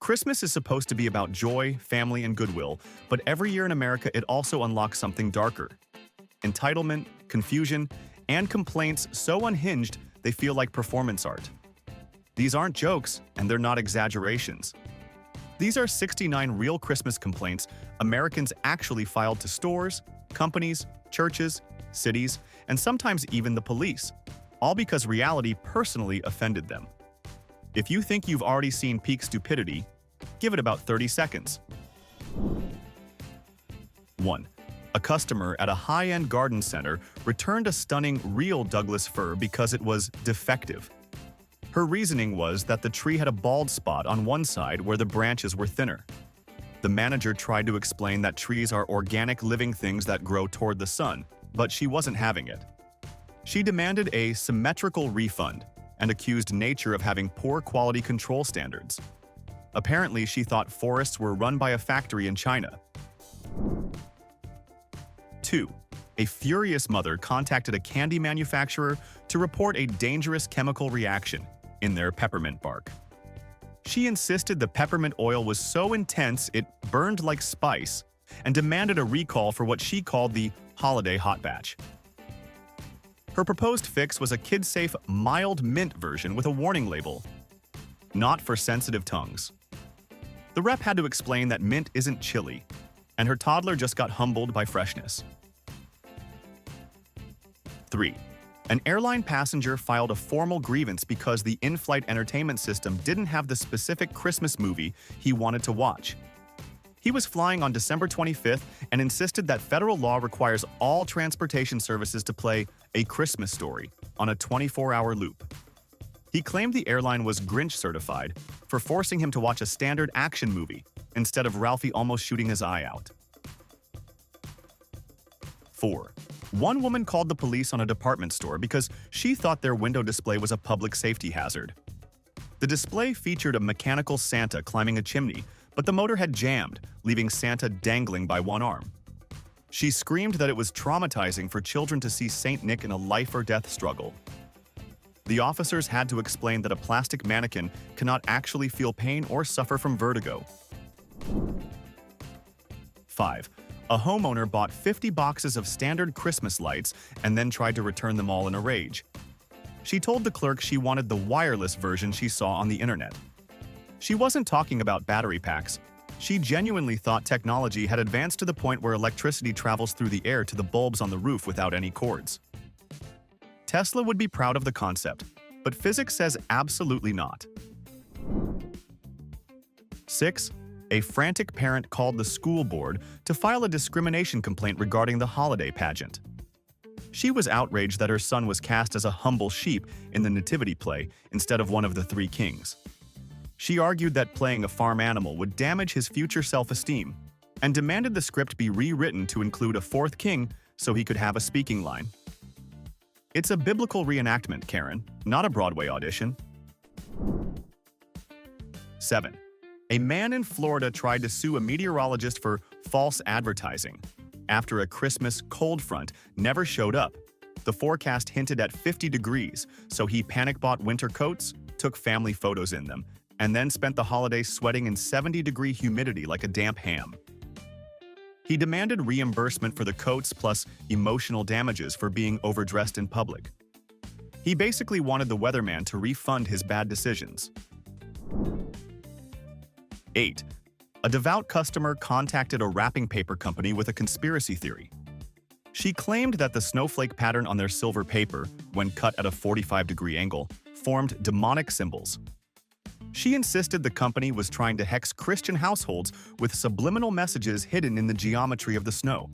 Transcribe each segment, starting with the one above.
Christmas is supposed to be about joy, family, and goodwill, but every year in America it also unlocks something darker. Entitlement, confusion, and complaints so unhinged they feel like performance art. These aren't jokes, and they're not exaggerations. These are 69 real Christmas complaints Americans actually filed to stores, companies, churches, cities, and sometimes even the police, all because reality personally offended them. If you think you've already seen peak stupidity, give it about 30 seconds. 1. A customer at a high-end garden center returned a stunning real Douglas fir because it was defective. Her reasoning was that the tree had a bald spot on one side where the branches were thinner. The manager tried to explain that trees are organic living things that grow toward the sun, but she wasn't having it. She demanded a symmetrical refund and accused nature of having poor quality control standards. Apparently, she thought forests were run by a factory in China. 2. A furious mother contacted a candy manufacturer to report a dangerous chemical reaction in their peppermint bark. She insisted the peppermint oil was so intense it burned like spice and demanded a recall for what she called the holiday hot batch. Her proposed fix was a kid-safe, mild mint version with a warning label, "Not for sensitive tongues." The rep had to explain that mint isn't chili, and her toddler just got humbled by freshness. 3. An airline passenger filed a formal grievance because the in-flight entertainment system didn't have the specific Christmas movie he wanted to watch. He was flying on December 25th and insisted that federal law requires all transportation services to play A Christmas Story on a 24-hour loop. He claimed the airline was Grinch certified for forcing him to watch a standard action movie instead of Ralphie almost shooting his eye out. 4. One woman called the police on a department store because she thought their window display was a public safety hazard. The display featured a mechanical Santa climbing a chimney, but the motor had jammed, leaving Santa dangling by one arm. She screamed that it was traumatizing for children to see Saint Nick in a life-or-death struggle. The officers had to explain that a plastic mannequin cannot actually feel pain or suffer from vertigo. 5. A homeowner bought 50 boxes of standard Christmas lights and then tried to return them all in a rage. She told the clerk she wanted the wireless version she saw on the internet. She wasn't talking about battery packs. She genuinely thought technology had advanced to the point where electricity travels through the air to the bulbs on the roof without any cords. Tesla would be proud of the concept, but physics says absolutely not. 6. A frantic parent called the school board to file a discrimination complaint regarding the holiday pageant. She was outraged that her son was cast as a humble sheep in the nativity play instead of one of the three kings. She argued that playing a farm animal would damage his future self-esteem and demanded the script be rewritten to include a fourth king so he could have a speaking line. It's a biblical reenactment, Karen, not a Broadway audition. 7. A man in Florida tried to sue a meteorologist for false advertising after a Christmas cold front never showed up. The forecast hinted at 50 degrees, so he panic-bought winter coats, took family photos in them, and then spent the holidays sweating in 70-degree humidity like a damp ham. He demanded reimbursement for the coats plus emotional damages for being overdressed in public. He basically wanted the weatherman to refund his bad decisions. 8. A devout customer contacted a wrapping paper company with a conspiracy theory. She claimed that the snowflake pattern on their silver paper, when cut at a 45-degree angle, formed demonic symbols. She insisted the company was trying to hex Christian households with subliminal messages hidden in the geometry of the snow.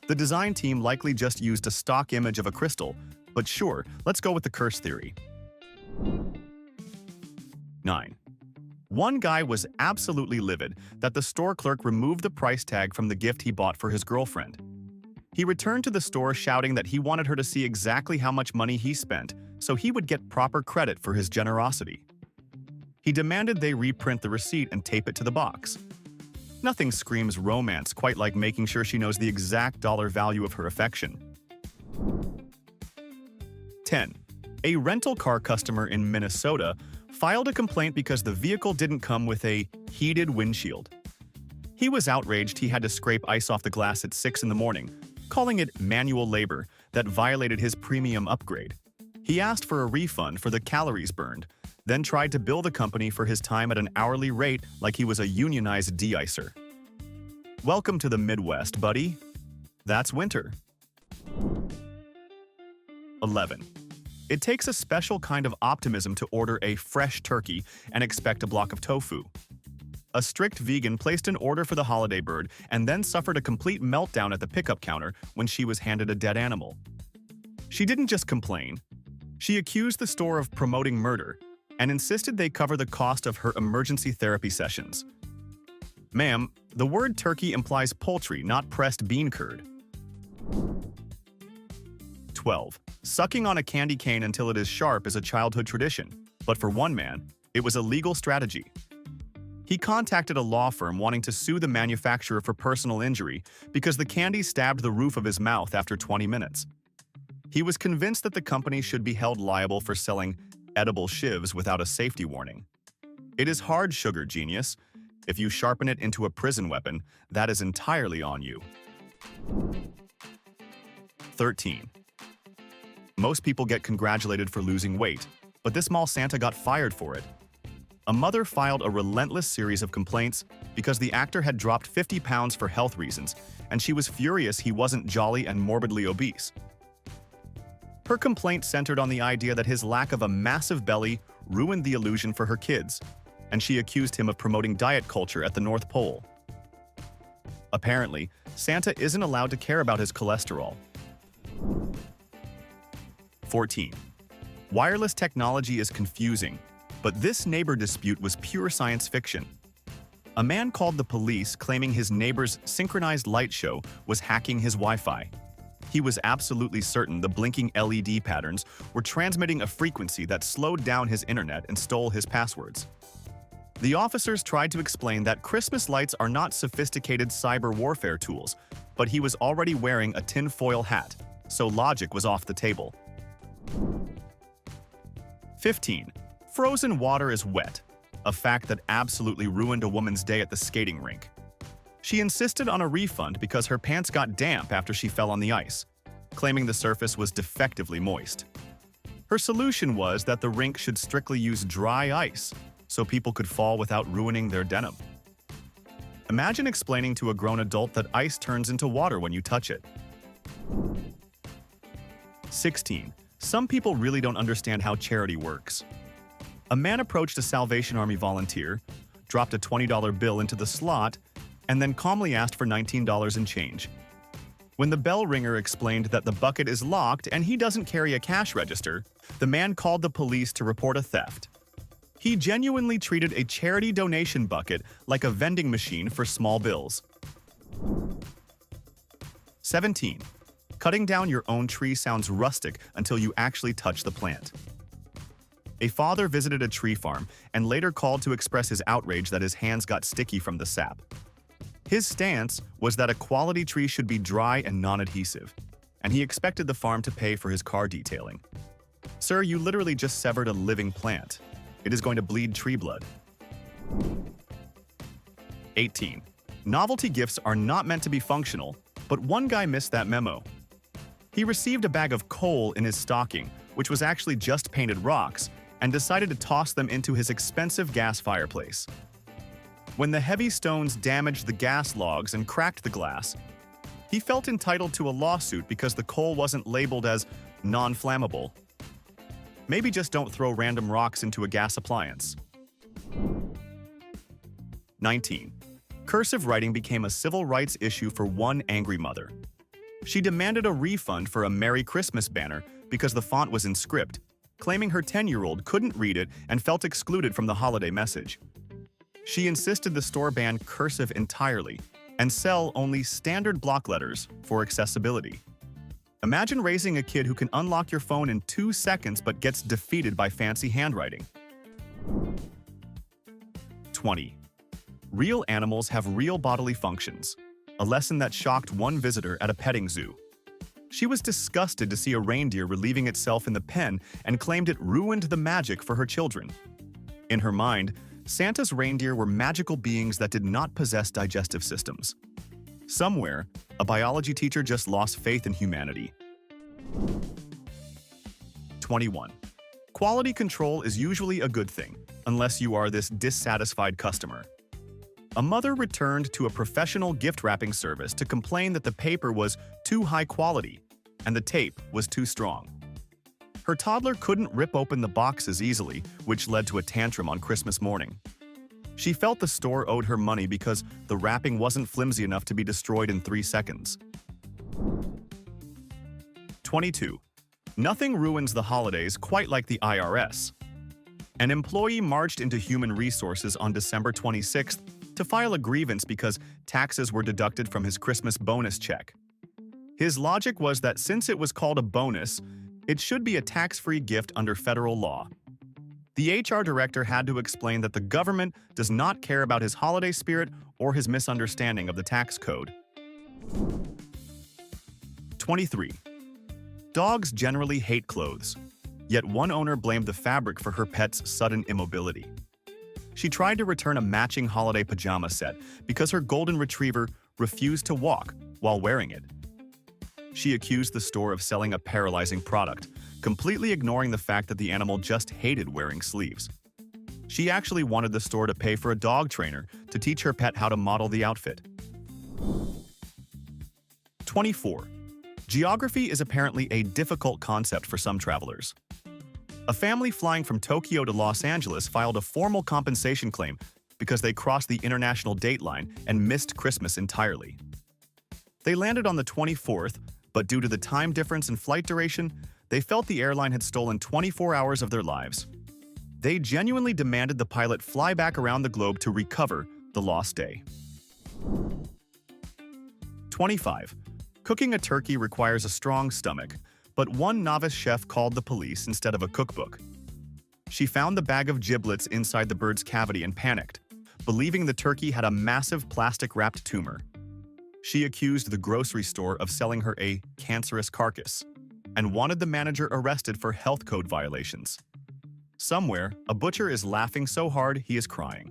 The design team likely just used a stock image of a crystal, but sure, let's go with the curse theory. 9. One guy was absolutely livid that the store clerk removed the price tag from the gift he bought for his girlfriend. He returned to the store shouting that he wanted her to see exactly how much money he spent so he would get proper credit for his generosity. He demanded they reprint the receipt and tape it to the box. Nothing screams romance quite like making sure she knows the exact dollar value of her affection. 10. A rental car customer in Minnesota filed a complaint because the vehicle didn't come with a heated windshield. He was outraged he had to scrape ice off the glass at 6 in the morning, calling it manual labor that violated his premium upgrade. He asked for a refund for the calories burned, then tried to bill the company for his time at an hourly rate like he was a unionized de-icer. Welcome to the Midwest, buddy. That's winter. 11. It takes a special kind of optimism to order a fresh turkey and expect a block of tofu. A strict vegan placed an order for the holiday bird and then suffered a complete meltdown at the pickup counter when she was handed a dead animal. She didn't just complain. She accused the store of promoting murder and insisted they cover the cost of her emergency therapy sessions. Ma'am, the word turkey implies poultry, not pressed bean curd. 12. Sucking on a candy cane until it is sharp is a childhood tradition, but for one man, it was a legal strategy. He contacted a law firm wanting to sue the manufacturer for personal injury because the candy stabbed the roof of his mouth after 20 minutes. He was convinced that the company should be held liable for selling edible shivs without a safety warning. It is hard sugar, genius. If you sharpen it into a prison weapon, that is entirely on you. 13. Most people get congratulated for losing weight, but this mall Santa got fired for it. A mother filed a relentless series of complaints because the actor had dropped 50 pounds for health reasons, and she was furious he wasn't jolly and morbidly obese. Her complaint centered on the idea that his lack of a massive belly ruined the illusion for her kids, and she accused him of promoting diet culture at the North Pole. Apparently, Santa isn't allowed to care about his cholesterol. 14. Wireless technology is confusing, but this neighbor dispute was pure science fiction. A man called the police claiming his neighbor's synchronized light show was hacking his Wi-Fi. He was absolutely certain the blinking LED patterns were transmitting a frequency that slowed down his internet and stole his passwords. The officers tried to explain that Christmas lights are not sophisticated cyber warfare tools, but he was already wearing a tinfoil hat, so logic was off the table. 15. Frozen water is wet, a fact that absolutely ruined a woman's day at the skating rink. She insisted on a refund because her pants got damp after she fell on the ice, claiming the surface was defectively moist. Her solution was that the rink should strictly use dry ice so people could fall without ruining their denim. Imagine explaining to a grown adult that ice turns into water when you touch it. 16. Some people really don't understand how charity works. A man approached a Salvation Army volunteer, dropped a $20 bill into the slot, and then calmly asked for $19 in change. When the bell ringer explained that the bucket is locked and he doesn't carry a cash register, the man called the police to report a theft. He genuinely treated a charity donation bucket like a vending machine for small bills. 17. Cutting down your own tree sounds rustic until you actually touch the plant. A father visited a tree farm and later called to express his outrage that his hands got sticky from the sap. His stance was that a quality tree should be dry and non-adhesive, and he expected the farm to pay for his car detailing. Sir, you literally just severed a living plant. It is going to bleed tree blood. 18. Novelty gifts are not meant to be functional, but one guy missed that memo. He received a bag of coal in his stocking, which was actually just painted rocks, and decided to toss them into his expensive gas fireplace. When the heavy stones damaged the gas logs and cracked the glass, he felt entitled to a lawsuit because the coal wasn't labeled as non-flammable. Maybe just don't throw random rocks into a gas appliance. 19. Cursive writing became a civil rights issue for one angry mother. She demanded a refund for a Merry Christmas banner because the font was in script, claiming her 10-year-old couldn't read it and felt excluded from the holiday message. She insisted the store ban cursive entirely and sell only standard block letters for accessibility. Imagine raising a kid who can unlock your phone in 2 seconds but gets defeated by fancy handwriting. 20. Real animals have real bodily functions, a lesson that shocked one visitor at a petting zoo. She was disgusted to see a reindeer relieving itself in the pen and claimed it ruined the magic for her children. In her mind, Santa's reindeer were magical beings that did not possess digestive systems. Somewhere, a biology teacher just lost faith in humanity. 21. Quality control is usually a good thing, unless you are this dissatisfied customer. A mother returned to a professional gift wrapping service to complain that the paper was too high quality and the tape was too strong. Her toddler couldn't rip open the boxes easily, which led to a tantrum on Christmas morning. She felt the store owed her money because the wrapping wasn't flimsy enough to be destroyed in 3 seconds. 22. Nothing ruins the holidays quite like the IRS. An employee marched into Human Resources on December 26th to file a grievance because taxes were deducted from his Christmas bonus check. His logic was that since it was called a bonus, it should be a tax-free gift under federal law. The HR director had to explain that the government does not care about his holiday spirit or his misunderstanding of the tax code. 23. Dogs generally hate clothes, yet one owner blamed the fabric for her pet's sudden immobility. She tried to return a matching holiday pajama set because her golden retriever refused to walk while wearing it. She accused the store of selling a paralyzing product, completely ignoring the fact that the animal just hated wearing sleeves. She actually wanted the store to pay for a dog trainer to teach her pet how to model the outfit. 24. Geography is apparently a difficult concept for some travelers. A family flying from Tokyo to Los Angeles filed a formal compensation claim because they crossed the international date line and missed Christmas entirely. They landed on the 24th, but due to the time difference and flight duration, they felt the airline had stolen 24 hours of their lives. They genuinely demanded the pilot fly back around the globe to recover the lost day. 25. Cooking a turkey requires a strong stomach, but one novice chef called the police instead of a cookbook. She found the bag of giblets inside the bird's cavity and panicked, believing the turkey had a massive plastic-wrapped tumor. She accused the grocery store of selling her a cancerous carcass and wanted the manager arrested for health code violations. Somewhere, a butcher is laughing so hard he is crying.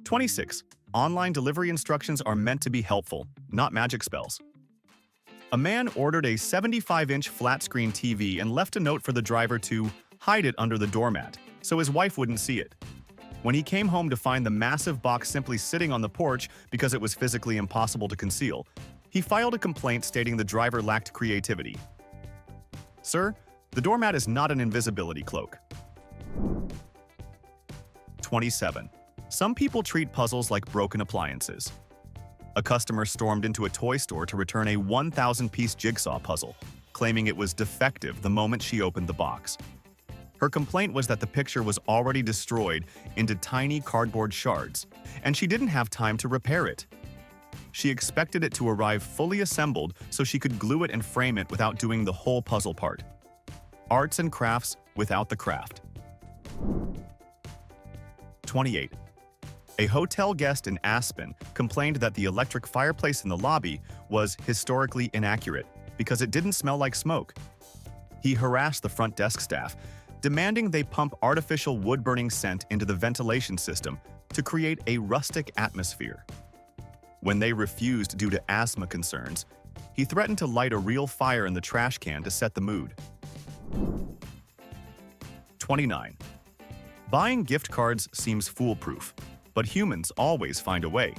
26. Online delivery instructions are meant to be helpful, not magic spells. A man ordered a 75-inch flat-screen TV and left a note for the driver to hide it under the doormat so his wife wouldn't see it. When he came home to find the massive box simply sitting on the porch because it was physically impossible to conceal, he filed a complaint stating the driver lacked creativity. Sir, the doormat is not an invisibility cloak. 27. Some people treat puzzles like broken appliances. A customer stormed into a toy store to return a 1,000-piece jigsaw puzzle, claiming it was defective the moment she opened the box. Her complaint was that the picture was already destroyed into tiny cardboard shards, and she didn't have time to repair it. She expected it to arrive fully assembled so she could glue it and frame it without doing the whole puzzle part. Arts and crafts without the craft. 28. A hotel guest in Aspen complained that the electric fireplace in the lobby was historically inaccurate because it didn't smell like smoke. He harassed the front desk staff, demanding they pump artificial wood-burning scent into the ventilation system to create a rustic atmosphere. When they refused due to asthma concerns, he threatened to light a real fire in the trash can to set the mood. 29. Buying gift cards seems foolproof, but humans always find a way.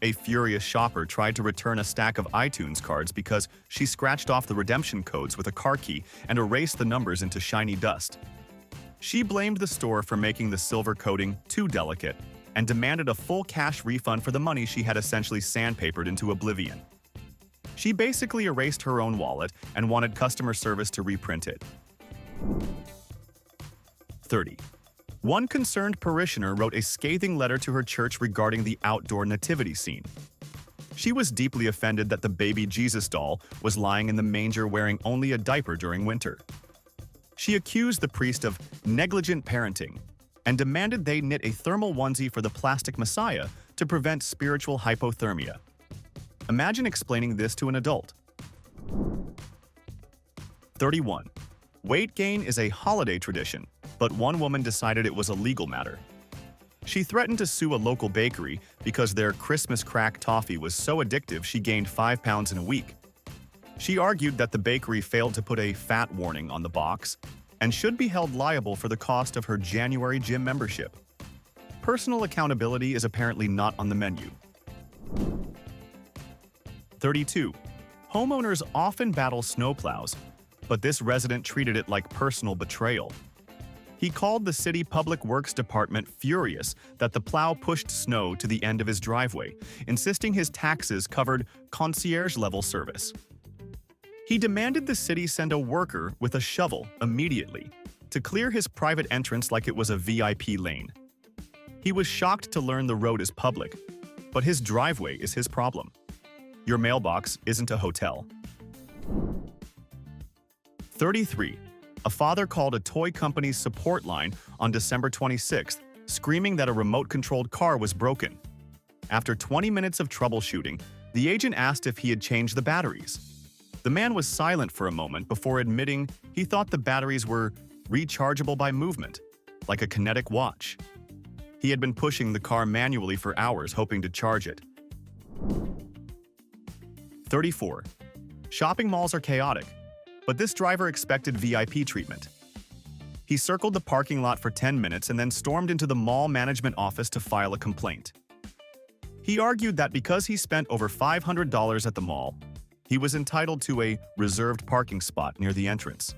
A furious shopper tried to return a stack of iTunes cards because she scratched off the redemption codes with a car key and erased the numbers into shiny dust. She blamed the store for making the silver coating too delicate and demanded a full cash refund for the money she had essentially sandpapered into oblivion. She basically erased her own wallet and wanted customer service to reprint it. 30. One concerned parishioner wrote a scathing letter to her church regarding the outdoor nativity scene. She was deeply offended that the baby Jesus doll was lying in the manger wearing only a diaper during winter. She accused the priest of negligent parenting and demanded they knit a thermal onesie for the plastic Messiah to prevent spiritual hypothermia. Imagine explaining this to an adult. 31. Weight gain is a holiday tradition, but one woman decided it was a legal matter. She threatened to sue a local bakery because their Christmas crack toffee was so addictive she gained 5 pounds in a week. She argued that the bakery failed to put a fat warning on the box and should be held liable for the cost of her January gym membership. Personal accountability is apparently not on the menu. 32. Homeowners often battle snowplows, but this resident treated it like personal betrayal. He called the city public works department furious that the plow pushed snow to the end of his driveway, insisting his taxes covered concierge-level service. He demanded the city send a worker with a shovel immediately to clear his private entrance like it was a VIP lane. He was shocked to learn the road is public, but his driveway is his problem. Your mailbox isn't a hotel. 33. A father called a toy company's support line on December 26th, screaming that a remote-controlled car was broken. After 20 minutes of troubleshooting, the agent asked if he had changed the batteries. The man was silent for a moment before admitting he thought the batteries were rechargeable by movement, like a kinetic watch. He had been pushing the car manually for hours hoping to charge it. 34. Shopping malls are chaotic, but this driver expected VIP treatment. He circled the parking lot for 10 minutes and then stormed into the mall management office to file a complaint. He argued that because he spent over $500 at the mall, he was entitled to a reserved parking spot near the entrance.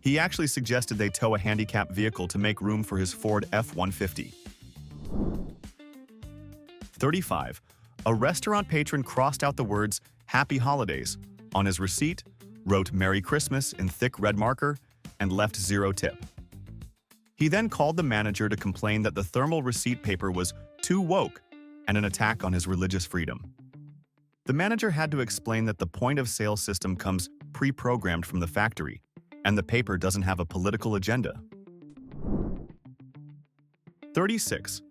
He actually suggested they tow a handicapped vehicle to make room for his Ford F-150. 35. A restaurant patron crossed out the words "Happy Holidays" on his receipt, wrote "Merry Christmas" in thick red marker, and left 0 tip. He then called the manager to complain that the thermal receipt paper was too woke and an attack on his religious freedom. The manager had to explain that the point-of-sale system comes pre-programmed from the factory, and the paper doesn't have a political agenda. 36.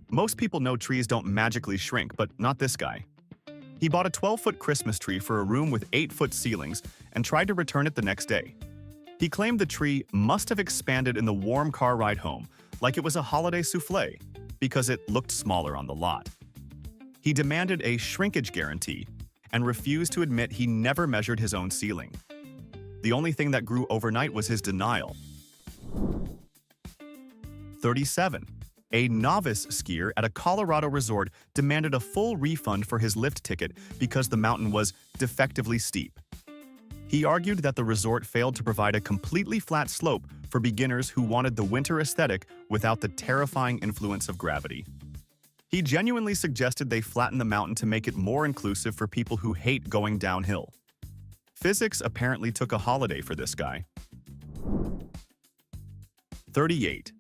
Most people know trees don't magically shrink, but not this guy. He bought a 12-foot Christmas tree for a room with 8-foot ceilings and tried to return it the next day. He claimed the tree must have expanded in the warm car ride home, like it was a holiday souffle, because it looked smaller on the lot. He demanded a shrinkage guarantee and refused to admit he never measured his own ceiling. The only thing that grew overnight was his denial. 37. A novice skier at a Colorado resort demanded a full refund for his lift ticket because the mountain was defectively steep. He argued that the resort failed to provide a completely flat slope for beginners who wanted the winter aesthetic without the terrifying influence of gravity. He genuinely suggested they flatten the mountain to make it more inclusive for people who hate going downhill. Physics apparently took a holiday for this guy. 38.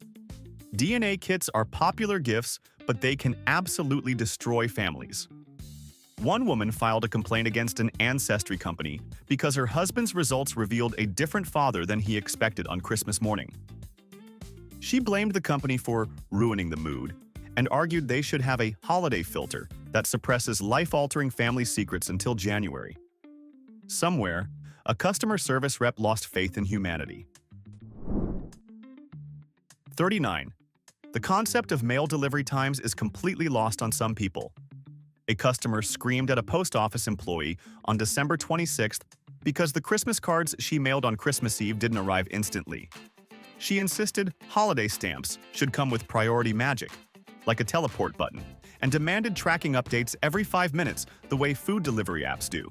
DNA kits are popular gifts, but they can absolutely destroy families. One woman filed a complaint against an ancestry company because her husband's results revealed a different father than he expected on Christmas morning. She blamed the company for ruining the mood and argued they should have a holiday filter that suppresses life-altering family secrets until January. Somewhere, a customer service rep lost faith in humanity. 39. The concept of mail delivery times is completely lost on some people. A customer screamed at a post office employee on December 26th because the Christmas cards she mailed on Christmas Eve didn't arrive instantly. She insisted holiday stamps should come with priority magic, like a teleport button, and demanded tracking updates every 5 minutes the way food delivery apps do.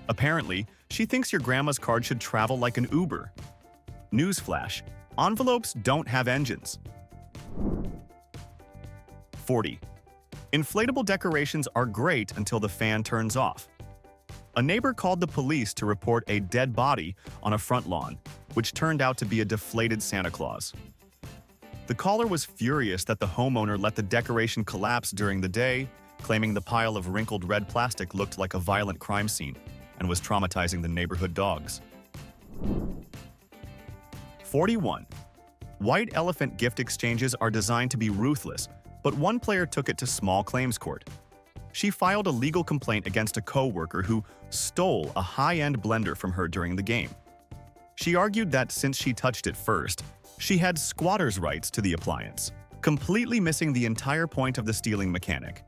Apparently, she thinks your grandma's card should travel like an Uber. Newsflash: envelopes don't have engines. 40. Inflatable decorations are great until the fan turns off. A neighbor called the police to report a dead body on a front lawn, which turned out to be a deflated Santa Claus. The caller was furious that the homeowner let the decoration collapse during the day, claiming the pile of wrinkled red plastic looked like a violent crime scene and was traumatizing the neighborhood dogs. 41. White elephant gift exchanges are designed to be ruthless, but one player took it to small claims court. She filed a legal complaint against a co-worker who stole a high-end blender from her during the game. She argued that since she touched it first, she had squatter's rights to the appliance, completely missing the entire point of the stealing mechanic.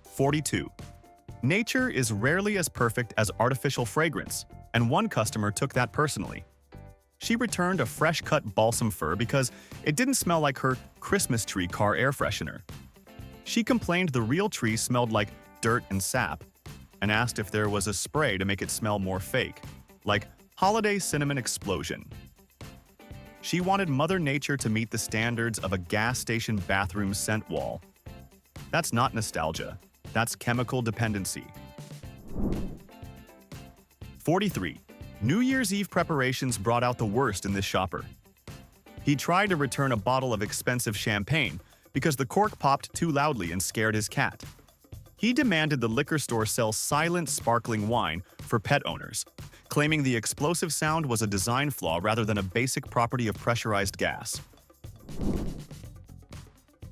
42. Nature is rarely as perfect as artificial fragrance, and one customer took that personally. She returned a fresh-cut balsam fir because it didn't smell like her Christmas tree car air freshener. She complained the real tree smelled like dirt and sap, and asked if there was a spray to make it smell more fake, like Holiday Cinnamon Explosion. She wanted Mother Nature to meet the standards of a gas station bathroom scent wall. That's not nostalgia, that's chemical dependency. 43. New Year's Eve preparations brought out the worst in this shopper. He tried to return a bottle of expensive champagne because the cork popped too loudly and scared his cat. He demanded the liquor store sell silent sparkling wine for pet owners, claiming the explosive sound was a design flaw rather than a basic property of pressurized gas.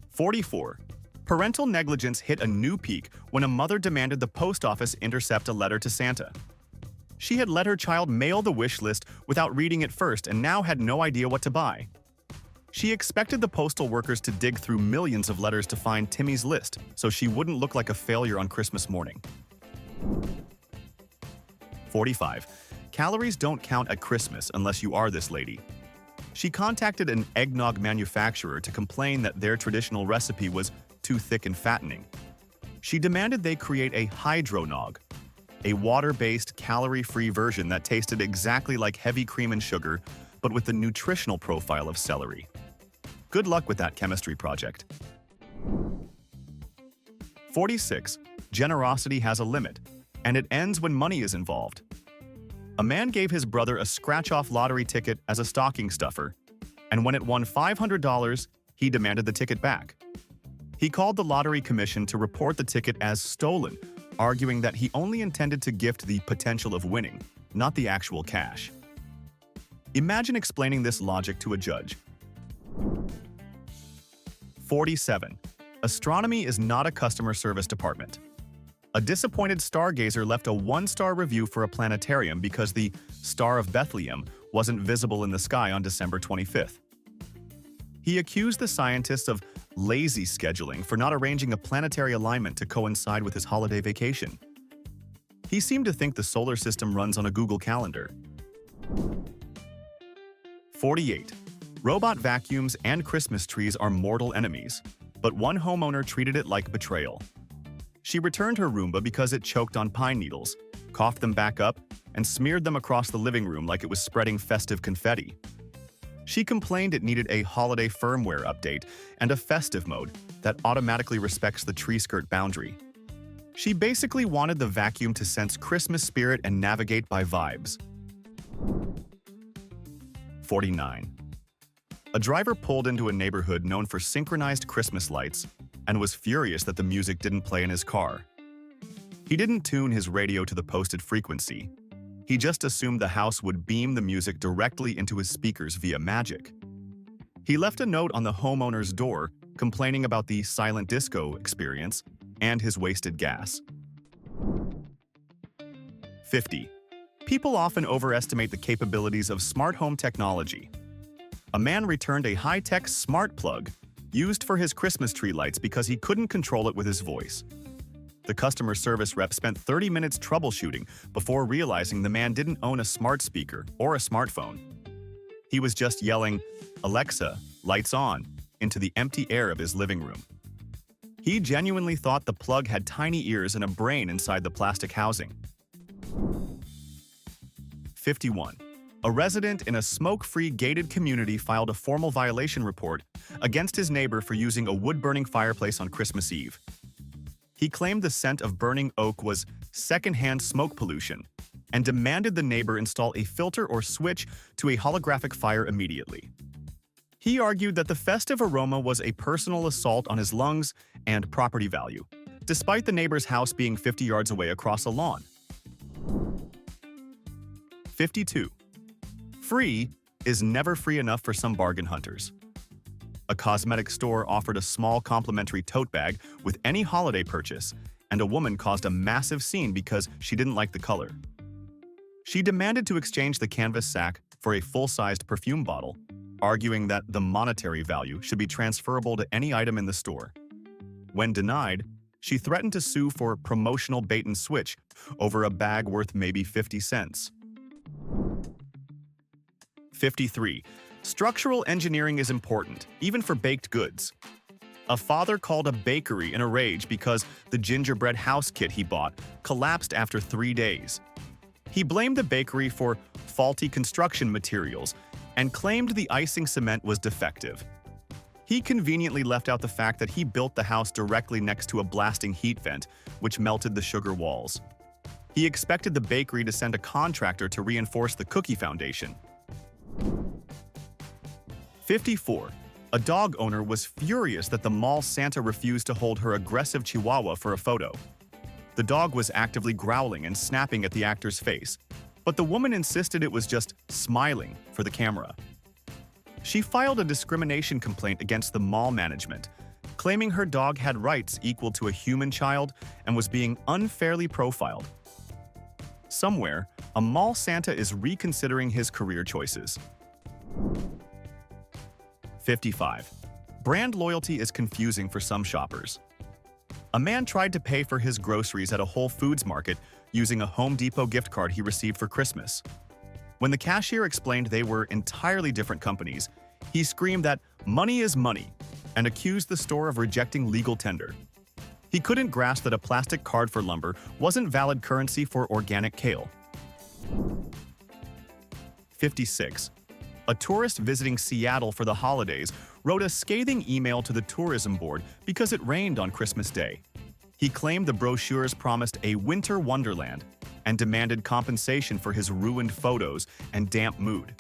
44. Parental negligence hit a new peak when a mother demanded the post office intercept a letter to Santa. She had let her child mail the wish list without reading it first and now had no idea what to buy. She expected the postal workers to dig through millions of letters to find Timmy's list so she wouldn't look like a failure on Christmas morning. 45. Calories don't count at Christmas unless you are this lady. She contacted an eggnog manufacturer to complain that their traditional recipe was too thick and fattening. She demanded they create a hydronog, a water-based, calorie-free version that tasted exactly like heavy cream and sugar, but with the nutritional profile of celery. Good luck with that chemistry project. 46. Generosity has a limit, and it ends when money is involved. A man gave his brother a scratch-off lottery ticket as a stocking stuffer, and when it won $500, he demanded the ticket back. He called the lottery commission to report the ticket as stolen, arguing that he only intended to gift the potential of winning, not the actual cash. Imagine explaining this logic to a judge. 47. Astronomy is not a customer service department. A disappointed stargazer left a 1-star review for a planetarium because the Star of Bethlehem wasn't visible in the sky on December 25th. He accused the scientists of lazy scheduling for not arranging a planetary alignment to coincide with his holiday vacation. He seemed to think the solar system runs on a Google Calendar. 48. Robot vacuums and Christmas trees are mortal enemies, but one homeowner treated it like betrayal. She returned her Roomba because it choked on pine needles, coughed them back up, and smeared them across the living room like it was spreading festive confetti. She complained it needed a holiday firmware update and a festive mode that automatically respects the tree skirt boundary. She basically wanted the vacuum to sense Christmas spirit and navigate by vibes. 49. A driver pulled into a neighborhood known for synchronized Christmas lights and was furious that the music didn't play in his car. He didn't tune his radio to the posted frequency. He just assumed the house would beam the music directly into his speakers via magic. He left a note on the homeowner's door complaining about the silent disco experience and his wasted gas. 50. People often overestimate the capabilities of smart home technology. A man returned a high-tech smart plug used for his Christmas tree lights because he couldn't control it with his voice. The customer service rep spent 30 minutes troubleshooting before realizing the man didn't own a smart speaker or a smartphone. He was just yelling, "Alexa, lights on," into the empty air of his living room. He genuinely thought the plug had tiny ears and a brain inside the plastic housing. 51. A resident in a smoke-free gated community filed a formal violation report against his neighbor for using a wood-burning fireplace on Christmas Eve. He claimed the scent of burning oak was secondhand smoke pollution and demanded the neighbor install a filter or switch to a holographic fire immediately. He argued that the festive aroma was a personal assault on his lungs and property value, despite the neighbor's house being 50 yards away across a lawn. 52. Free is never free enough for some bargain hunters. A cosmetic store offered a small complimentary tote bag with any holiday purchase, and a woman caused a massive scene because she didn't like the color. She demanded to exchange the canvas sack for a full-sized perfume bottle, arguing that the monetary value should be transferable to any item in the store. When denied, she threatened to sue for promotional bait and switch over a bag worth maybe 50 cents. 53. Structural engineering is important, even for baked goods. A father called a bakery in a rage because the gingerbread house kit he bought collapsed after 3 days. He blamed the bakery for faulty construction materials and claimed the icing cement was defective. He conveniently left out the fact that he built the house directly next to a blasting heat vent, which melted the sugar walls. He expected the bakery to send a contractor to reinforce the cookie foundation. 54. A dog owner was furious that the mall Santa refused to hold her aggressive chihuahua for a photo. The dog was actively growling and snapping at the actor's face, but the woman insisted it was just smiling for the camera. She filed a discrimination complaint against the mall management, claiming her dog had rights equal to a human child and was being unfairly profiled. Somewhere, a mall Santa is reconsidering his career choices. 55. Brand loyalty is confusing for some shoppers. A man tried to pay for his groceries at a Whole Foods market using a Home Depot gift card he received for Christmas. When the cashier explained they were entirely different companies, he screamed that money is money and accused the store of rejecting legal tender. He couldn't grasp that a plastic card for lumber wasn't valid currency for organic kale. 56. A tourist visiting Seattle for the holidays wrote a scathing email to the tourism board because it rained on Christmas Day. He claimed the brochures promised a winter wonderland and demanded compensation for his ruined photos and damp mood.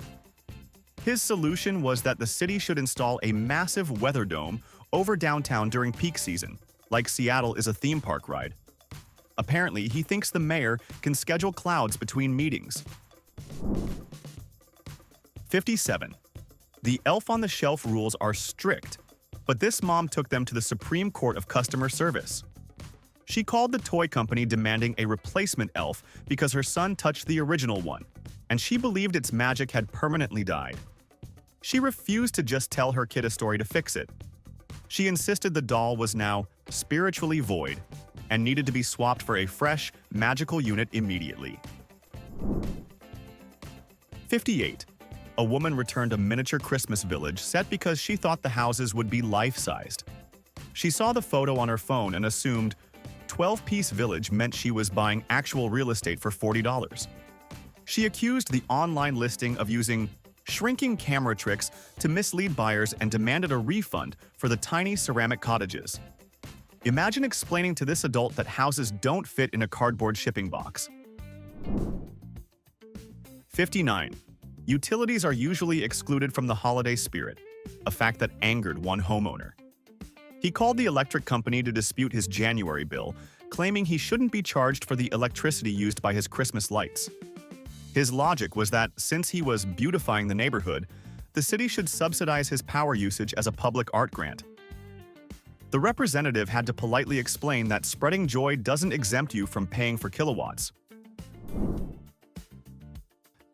His solution was that the city should install a massive weather dome over downtown during peak season, like Seattle is a theme park ride. Apparently, he thinks the mayor can schedule clouds between meetings. 57. The elf on the shelf rules are strict, but this mom took them to the Supreme Court of Customer Service. She called the toy company demanding a replacement elf because her son touched the original one, and she believed its magic had permanently died. She refused to just tell her kid a story to fix it. She insisted the doll was now spiritually void and needed to be swapped for a fresh, magical unit immediately. 58. A woman returned a miniature Christmas village set because she thought the houses would be life-sized. She saw the photo on her phone and assumed 12-piece village meant she was buying actual real estate for $40. She accused the online listing of using shrinking camera tricks to mislead buyers and demanded a refund for the tiny ceramic cottages. Imagine explaining to this adult that houses don't fit in a cardboard shipping box. 59. Utilities are usually excluded from the holiday spirit, a fact that angered one homeowner. He called the electric company to dispute his January bill, claiming he shouldn't be charged for the electricity used by his Christmas lights. His logic was that since he was beautifying the neighborhood, the city should subsidize his power usage as a public art grant. The representative had to politely explain that spreading joy doesn't exempt you from paying for kilowatts.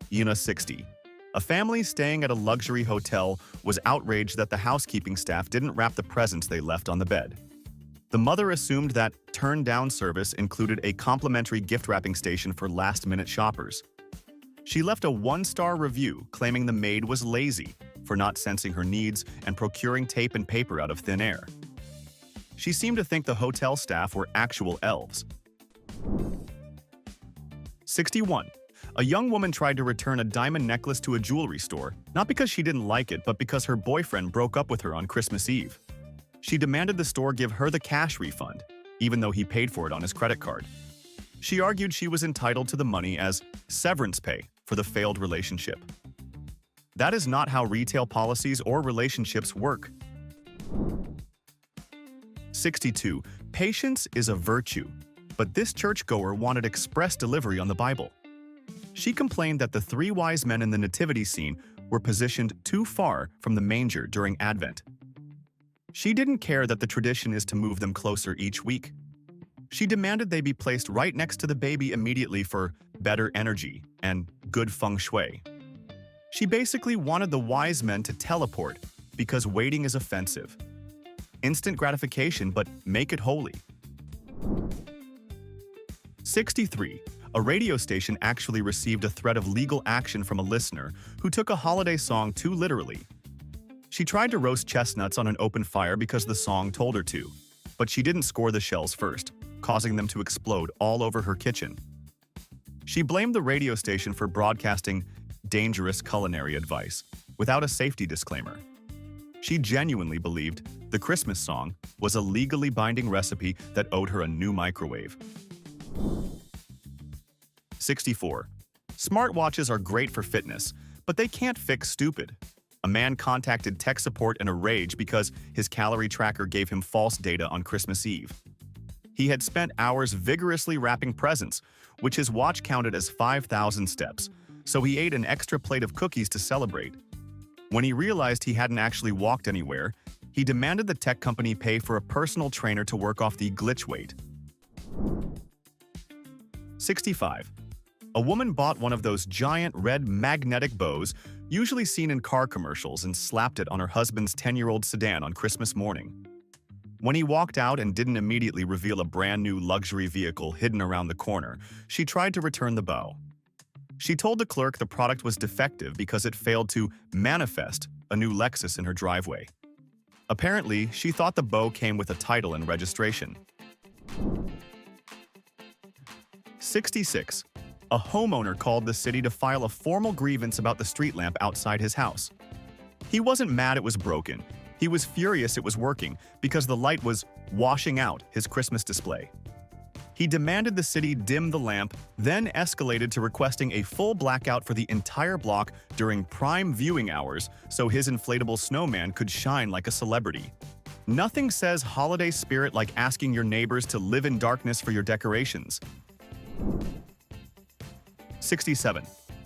60. A family staying at a luxury hotel was outraged that the housekeeping staff didn't wrap the presents they left on the bed. The mother assumed that turn-down service included a complimentary gift-wrapping station for last-minute shoppers. She left a 1-star review claiming the maid was lazy for not sensing her needs and procuring tape and paper out of thin air. She seemed to think the hotel staff were actual elves. 61. A young woman tried to return a diamond necklace to a jewelry store, not because she didn't like it, but because her boyfriend broke up with her on Christmas Eve. She demanded the store give her the cash refund, even though he paid for it on his credit card. She argued she was entitled to the money as severance pay for the failed relationship. That is not how retail policies or relationships work. 62. Patience is a virtue, but this churchgoer wanted express delivery on the Bible. She complained that the 3 wise men in the nativity scene were positioned too far from the manger during Advent. She didn't care that the tradition is to move them closer each week. She demanded they be placed right next to the baby immediately for better energy and good feng shui. She basically wanted the wise men to teleport because waiting is offensive. Instant gratification, but make it holy. 63. A radio station actually received a threat of legal action from a listener who took a holiday song too literally. She tried to roast chestnuts on an open fire because the song told her to, but she didn't score the shells first, causing them to explode all over her kitchen. She blamed the radio station for broadcasting dangerous culinary advice without a safety disclaimer. She genuinely believed the Christmas song was a legally binding recipe that owed her a new microwave. 64. Smartwatches are great for fitness, but they can't fix stupid. A man contacted tech support in a rage because his calorie tracker gave him false data on Christmas Eve. He had spent hours vigorously wrapping presents, which his watch counted as 5,000 steps, so he ate an extra plate of cookies to celebrate. When he realized he hadn't actually walked anywhere, he demanded the tech company pay for a personal trainer to work off the glitch weight. 65. A woman bought one of those giant red magnetic bows usually seen in car commercials and slapped it on her husband's 10-year-old sedan on Christmas morning. When he walked out and didn't immediately reveal a brand new luxury vehicle hidden around the corner, she tried to return the bow. She told the clerk the product was defective because it failed to manifest a new Lexus in her driveway. Apparently, she thought the bow came with a title and registration. 66. A homeowner called the city to file a formal grievance about the street lamp outside his house. He wasn't mad it was broken. He was furious it was working because the light was washing out his Christmas display. He demanded the city dim the lamp, then escalated to requesting a full blackout for the entire block during prime viewing hours so his inflatable snowman could shine like a celebrity. Nothing says holiday spirit like asking your neighbors to live in darkness for your decorations. 67.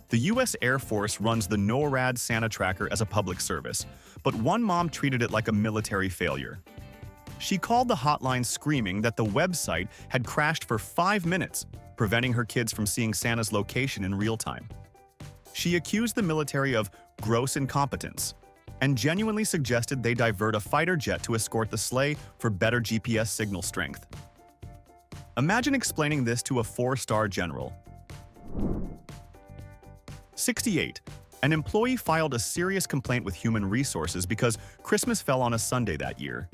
The U.S. Air Force runs the NORAD Santa Tracker as a public service, but one mom treated it like a military failure. She called the hotline screaming that the website had crashed for 5 minutes, preventing her kids from seeing Santa's location in real time. She accused the military of gross incompetence and genuinely suggested they divert a fighter jet to escort the sleigh for better GPS signal strength. Imagine explaining this to a 4-star general. 68. An employee filed a serious complaint with Human Resources because Christmas fell on a Sunday that year.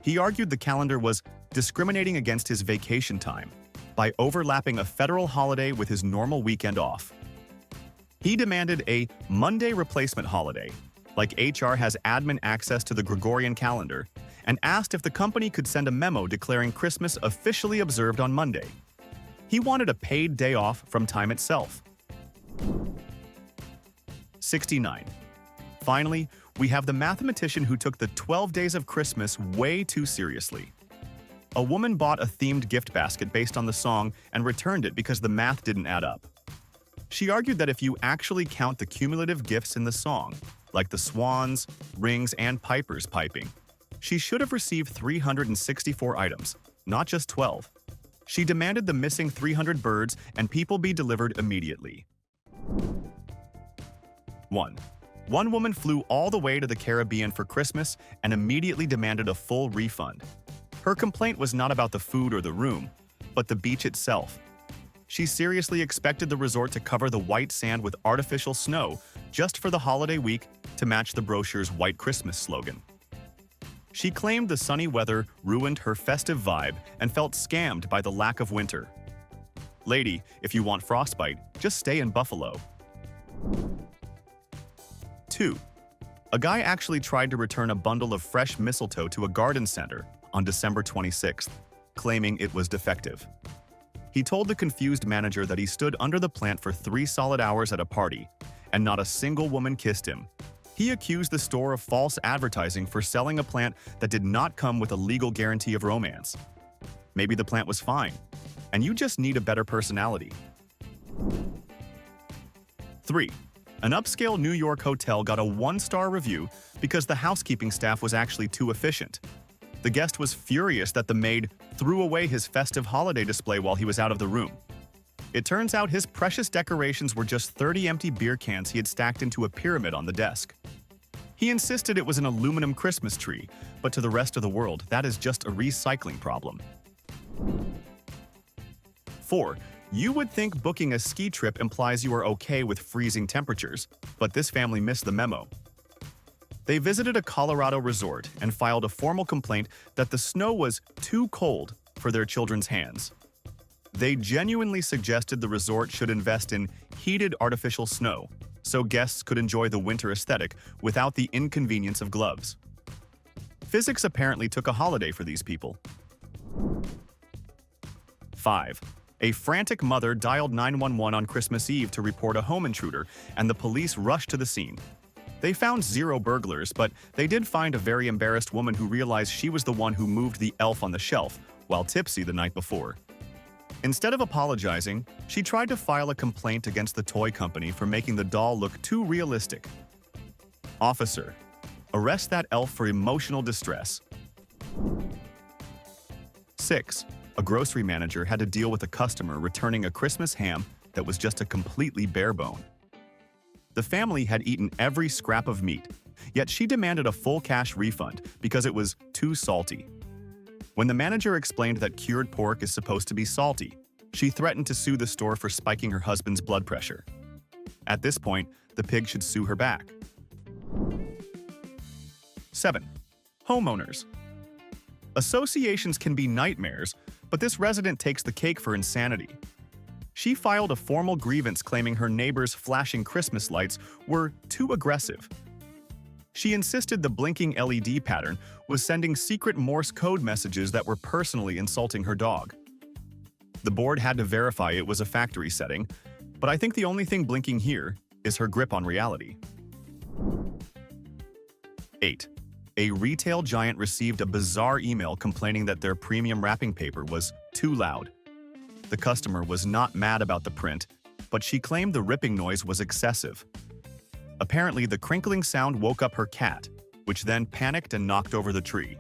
He argued the calendar was discriminating against his vacation time by overlapping a federal holiday with his normal weekend off. He demanded a Monday replacement holiday, like HR has admin access to the Gregorian calendar, and asked if the company could send a memo declaring Christmas officially observed on Monday. He wanted a paid day off from time itself. 69. Finally, we have the mathematician who took the 12 days of Christmas way too seriously. A woman bought a themed gift basket based on the song and returned it because the math didn't add up. She argued that if you actually count the cumulative gifts in the song, like the swans, rings, and pipers piping, she should have received 364 items, not just 12. She demanded the missing 300 birds and people be delivered immediately. 1. One woman flew all the way to the Caribbean for Christmas and immediately demanded a full refund. Her complaint was not about the food or the room, but the beach itself. She seriously expected the resort to cover the white sand with artificial snow just for the holiday week to match the brochure's White Christmas slogan. She claimed the sunny weather ruined her festive vibe and felt scammed by the lack of winter. Lady, if you want frostbite, just stay in Buffalo. 2. A guy actually tried to return a bundle of fresh mistletoe to a garden center on December 26th, claiming it was defective. He told the confused manager that he stood under the plant for 3 solid hours at a party, and not a single woman kissed him. He accused the store of false advertising for selling a plant that did not come with a legal guarantee of romance. Maybe the plant was fine, and you just need a better personality. 3. An upscale New York hotel got a 1-star review because the housekeeping staff was actually too efficient. The guest was furious that the maid threw away his festive holiday display while he was out of the room. It turns out his precious decorations were just 30 empty beer cans he had stacked into a pyramid on the desk. He insisted it was an aluminum Christmas tree, but to the rest of the world, that is just a recycling problem. 4. You would think booking a ski trip implies you are okay with freezing temperatures, but this family missed the memo. They visited a Colorado resort and filed a formal complaint that the snow was too cold for their children's hands. They genuinely suggested the resort should invest in heated artificial snow, so guests could enjoy the winter aesthetic without the inconvenience of gloves. Physics apparently took a holiday for these people. 5. A frantic mother dialed 911 on Christmas Eve to report a home intruder, and the police rushed to the scene. They found 0 burglars, but they did find a very embarrassed woman who realized she was the one who moved the elf on the shelf while tipsy the night before. Instead of apologizing, she tried to file a complaint against the toy company for making the doll look too realistic. Officer, arrest that elf for emotional distress. 6. A grocery manager had to deal with a customer returning a Christmas ham that was just a completely bare bone. The family had eaten every scrap of meat, yet she demanded a full cash refund because it was too salty. When the manager explained that cured pork is supposed to be salty, she threatened to sue the store for spiking her husband's blood pressure. At this point, the pig should sue her back. 7. Homeowners. Associations can be nightmares, but this resident takes the cake for insanity. She filed a formal grievance claiming her neighbors' flashing Christmas lights were too aggressive. She insisted the blinking LED pattern was sending secret Morse code messages that were personally insulting her dog. The board had to verify it was a factory setting, but I think the only thing blinking here is her grip on reality. 8. A retail giant received a bizarre email complaining that their premium wrapping paper was too loud. The customer was not mad about the print, but she claimed the ripping noise was excessive. Apparently, the crinkling sound woke up her cat, which then panicked and knocked over the tree.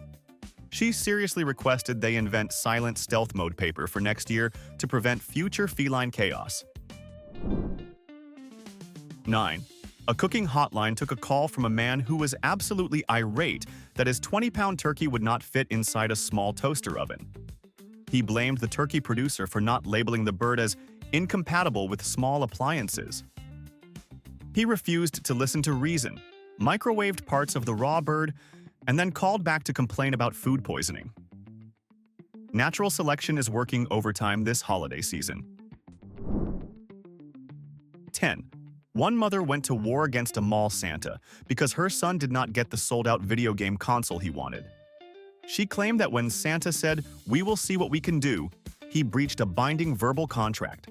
She seriously requested they invent silent stealth mode paper for next year to prevent future feline chaos. 9. A cooking hotline took a call from a man who was absolutely irate that his 20-pound turkey would not fit inside a small toaster oven. He blamed the turkey producer for not labeling the bird as incompatible with small appliances. He refused to listen to reason, microwaved parts of the raw bird, and then called back to complain about food poisoning. Natural selection is working overtime this holiday season. 10. One mother went to war against a mall Santa because her son did not get the sold-out video game console he wanted. She claimed that when Santa said, "We will see what we can do," he breached a binding verbal contract.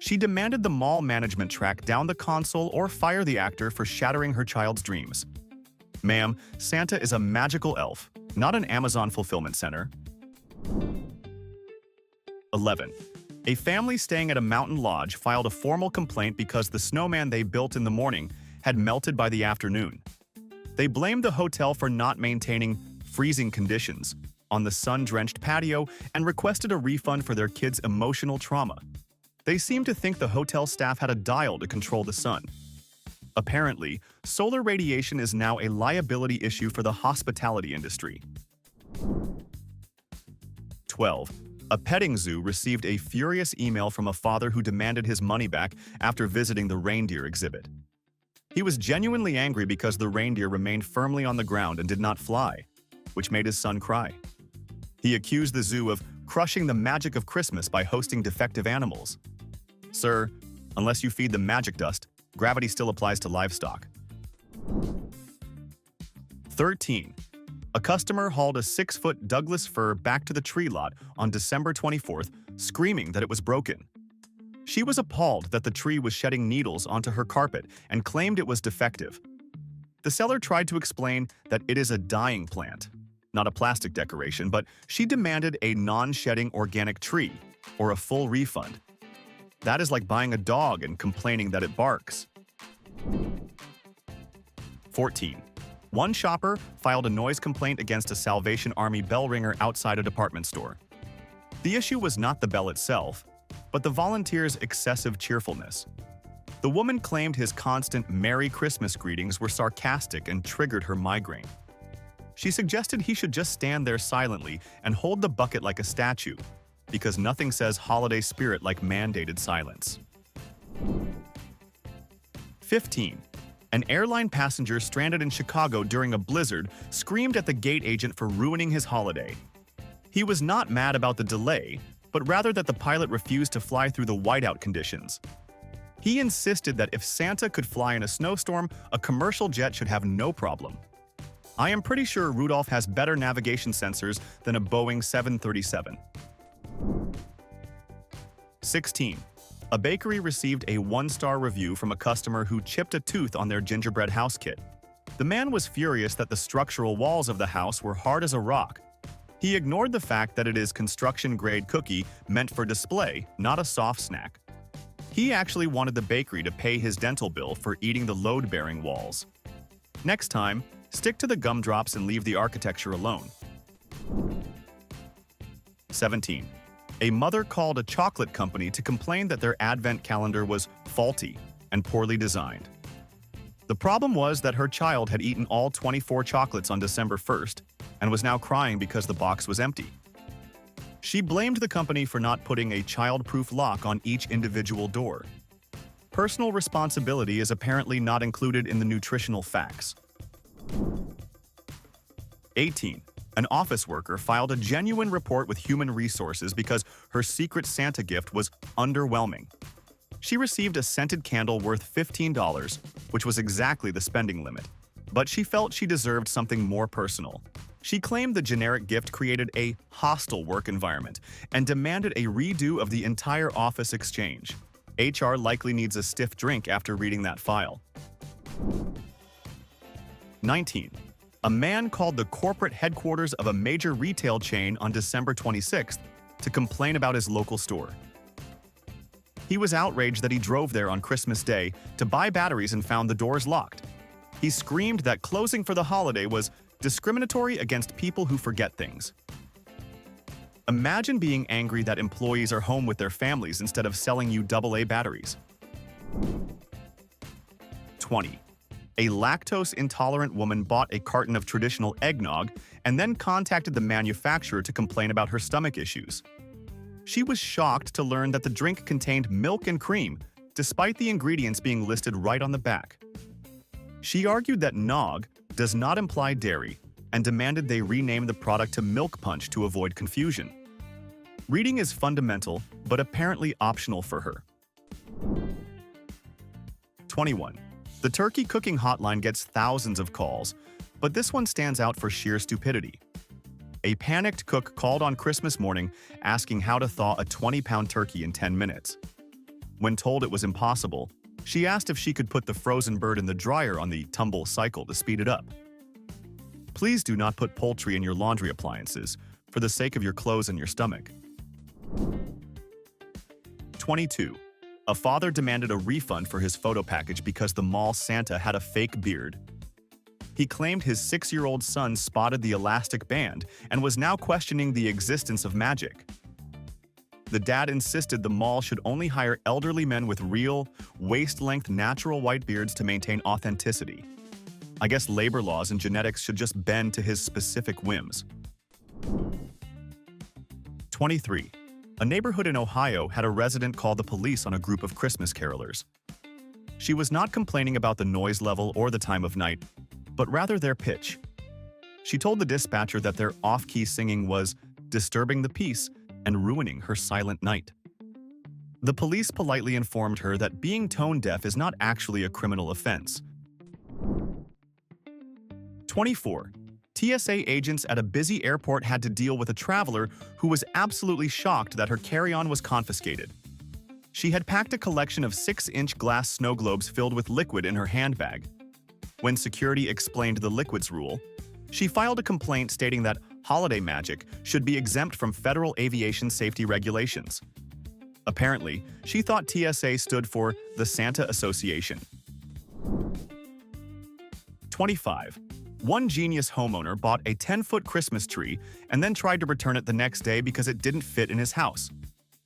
She demanded the mall management track down the console or fire the actor for shattering her child's dreams. Ma'am, Santa is a magical elf, not an Amazon fulfillment center. 11. A family staying at a mountain lodge filed a formal complaint because the snowman they built in the morning had melted by the afternoon. They blamed the hotel for not maintaining freezing conditions on the sun-drenched patio and requested a refund for their kids' emotional trauma. They seemed to think the hotel staff had a dial to control the sun. Apparently, solar radiation is now a liability issue for the hospitality industry. 12. A petting zoo received a furious email from a father who demanded his money back after visiting the reindeer exhibit. He was genuinely angry because the reindeer remained firmly on the ground and did not fly, which made his son cry. He accused the zoo of crushing the magic of Christmas by hosting defective animals. Sir, unless you feed them magic dust, gravity still applies to livestock. 13. A customer hauled a 6-foot Douglas fir back to the tree lot on December 24th, screaming that it was broken. She was appalled that the tree was shedding needles onto her carpet and claimed it was defective. The seller tried to explain that it is a dying plant, not a plastic decoration, but she demanded a non-shedding organic tree or a full refund. That is like buying a dog and complaining that it barks. 14. One shopper filed a noise complaint against a Salvation Army bell ringer outside a department store. The issue was not the bell itself. but the volunteer's excessive cheerfulness. The woman claimed his constant Merry Christmas greetings were sarcastic and triggered her migraine. She suggested he should just stand there silently and hold the bucket like a statue, because nothing says holiday spirit like mandated silence. 15. An airline passenger stranded in Chicago during a blizzard screamed at the gate agent for ruining his holiday. He was not mad about the delay, but rather that the pilot refused to fly through the whiteout conditions. He insisted that if Santa could fly in a snowstorm, a commercial jet should have no problem. I am pretty sure Rudolph has better navigation sensors than a Boeing 737. 16. A bakery received a 1-star review from a customer who chipped a tooth on their gingerbread house kit. The man was furious that the structural walls of the house were hard as a rock. He ignored the fact that it is construction-grade cookie meant for display, not a soft snack. He actually wanted the bakery to pay his dental bill for eating the load-bearing walls. Next time, stick to the gumdrops and leave the architecture alone. 17. A mother called a chocolate company to complain that their advent calendar was faulty and poorly designed. The problem was that her child had eaten all 24 chocolates on December 1st and was now crying because the box was empty. She blamed the company for not putting a child-proof lock on each individual door. Personal responsibility is apparently not included in the nutritional facts. 18. An office worker filed a genuine report with Human Resources because her secret Santa gift was underwhelming. She received a scented candle worth $15, which was exactly the spending limit, but she felt she deserved something more personal. She claimed the generic gift created a hostile work environment and demanded a redo of the entire office exchange. HR likely needs a stiff drink after reading that file. 19. A man called the corporate headquarters of a major retail chain on December 26th to complain about his local store. He was outraged that he drove there on Christmas Day to buy batteries and found the doors locked. He screamed that closing for the holiday was discriminatory against people who forget things. Imagine being angry that employees are home with their families instead of selling you AA batteries. 20. A lactose-intolerant woman bought a carton of traditional eggnog and then contacted the manufacturer to complain about her stomach issues. She was shocked to learn that the drink contained milk and cream, despite the ingredients being listed right on the back. She argued that nog does not imply dairy and demanded they rename the product to Milk Punch to avoid confusion. Reading is fundamental, but apparently optional for her. 21. The turkey cooking hotline gets thousands of calls, but this one stands out for sheer stupidity. A panicked cook called on Christmas morning asking how to thaw a 20-pound turkey in 10 minutes. When told it was impossible, she asked if she could put the frozen bird in the dryer on the tumble cycle to speed it up. Please do not put poultry in your laundry appliances, for the sake of your clothes and your stomach. 22. A father demanded a refund for his photo package because the mall Santa had a fake beard. He claimed his 6-year-old son spotted the elastic band and was now questioning the existence of magic. The dad insisted the mall should only hire elderly men with real, waist-length natural white beards to maintain authenticity. I guess labor laws and genetics should just bend to his specific whims. 23. A neighborhood in Ohio had a resident call the police on a group of Christmas carolers. She was not complaining about the noise level or the time of night, but rather their pitch. She told the dispatcher that their off-key singing was disturbing the peace and ruining her silent night. The police politely informed her that being tone-deaf is not actually a criminal offense. 24. TSA agents at a busy airport had to deal with a traveler who was absolutely shocked that her carry-on was confiscated. She had packed a collection of 6-inch glass snow globes filled with liquid in her handbag. When security explained the liquids rule, she filed a complaint stating that holiday magic should be exempt from federal aviation safety regulations. Apparently, she thought TSA stood for the Santa Association. 25. One genius homeowner bought a 10-foot Christmas tree and then tried to return it the next day because it didn't fit in his house.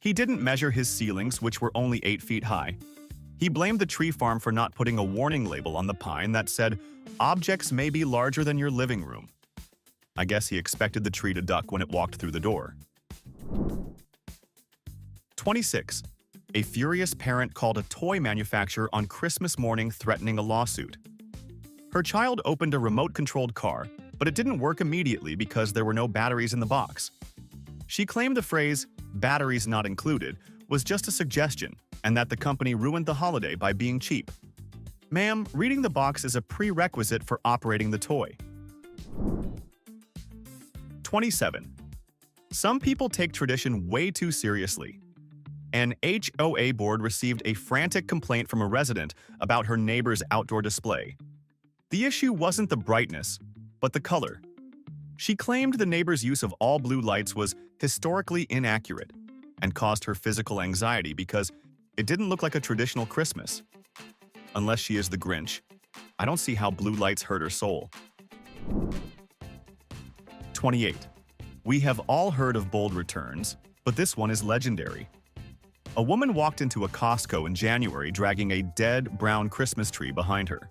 He didn't measure his ceilings, which were only 8 feet high. He blamed the tree farm for not putting a warning label on the pine that said, "Objects may be larger than your living room." I guess he expected the tree to duck when it walked through the door. 26. A furious parent called a toy manufacturer on Christmas morning threatening a lawsuit. Her child opened a remote-controlled car, but it didn't work immediately because there were no batteries in the box. She claimed the phrase, "batteries not included," was just a suggestion, and that the company ruined the holiday by being cheap. Ma'am, reading the box is a prerequisite for operating the toy. 27. Some people take tradition way too seriously. An HOA board received a frantic complaint from a resident about her neighbor's outdoor display. The issue wasn't the brightness, but the color. She claimed the neighbor's use of all blue lights was historically inaccurate and caused her physical anxiety because it didn't look like a traditional Christmas. Unless she is the Grinch, I don't see how blue lights hurt her soul. 28. We have all heard of bold returns, but this one is legendary. A woman walked into a Costco in January dragging a dead, brown Christmas tree behind her.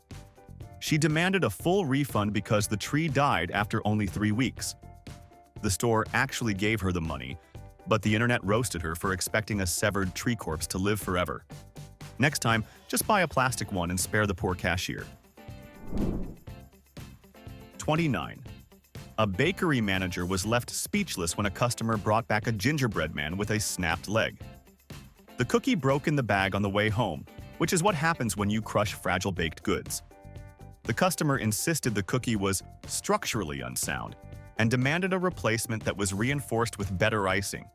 She demanded a full refund because the tree died after only 3 weeks. The store actually gave her the money, but the internet roasted her for expecting a severed tree corpse to live forever. Next time, just buy a plastic one and spare the poor cashier. 29. A bakery manager was left speechless when a customer brought back a gingerbread man with a snapped leg. The cookie broke in the bag on the way home, which is what happens when you crush fragile baked goods. The customer insisted the cookie was structurally unsound and demanded a replacement that was reinforced with better icing.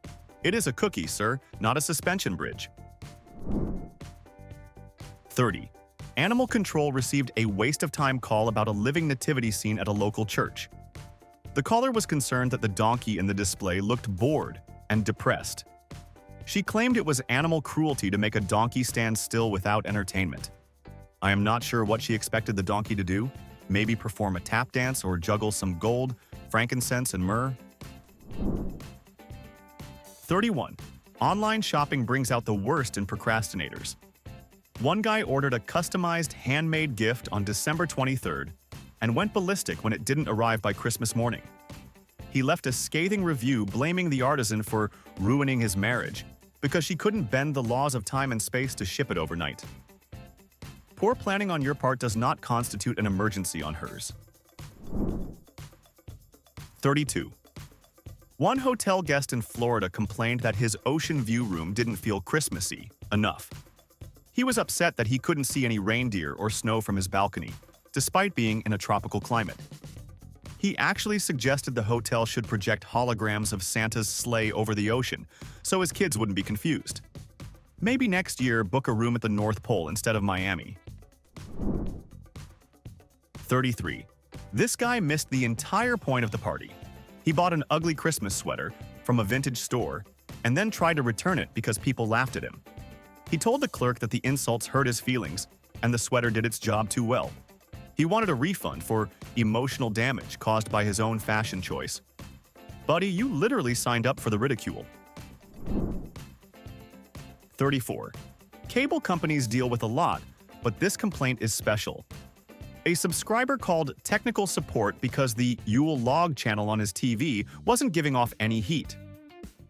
It is a cookie, sir, not a suspension bridge. 30. Animal control received a waste-of-time call about a living nativity scene at a local church. The caller was concerned that the donkey in the display looked bored and depressed. She claimed it was animal cruelty to make a donkey stand still without entertainment. I am not sure what she expected the donkey to do, maybe perform a tap dance or juggle some gold, frankincense, and myrrh. 31. Online shopping brings out the worst in procrastinators. One guy ordered a customized handmade gift on December 23rd and went ballistic when it didn't arrive by Christmas morning. He left a scathing review blaming the artisan for ruining his marriage because she couldn't bend the laws of time and space to ship it overnight. Poor planning on your part does not constitute an emergency on hers. 32. One hotel guest in Florida complained that his ocean view room didn't feel Christmassy enough. He was upset that he couldn't see any reindeer or snow from his balcony, despite being in a tropical climate. He actually suggested the hotel should project holograms of Santa's sleigh over the ocean, so his kids wouldn't be confused. Maybe next year book a room at the North Pole instead of Miami. 33. This guy missed the entire point of the party. He bought an ugly Christmas sweater from a vintage store and then tried to return it because people laughed at him. He told the clerk that the insults hurt his feelings and the sweater did its job too well. He wanted a refund for emotional damage caused by his own fashion choice. Buddy, you literally signed up for the ridicule. 34. Cable companies deal with a lot, but this complaint is special. A subscriber called technical support because the Yule log channel on his TV wasn't giving off any heat.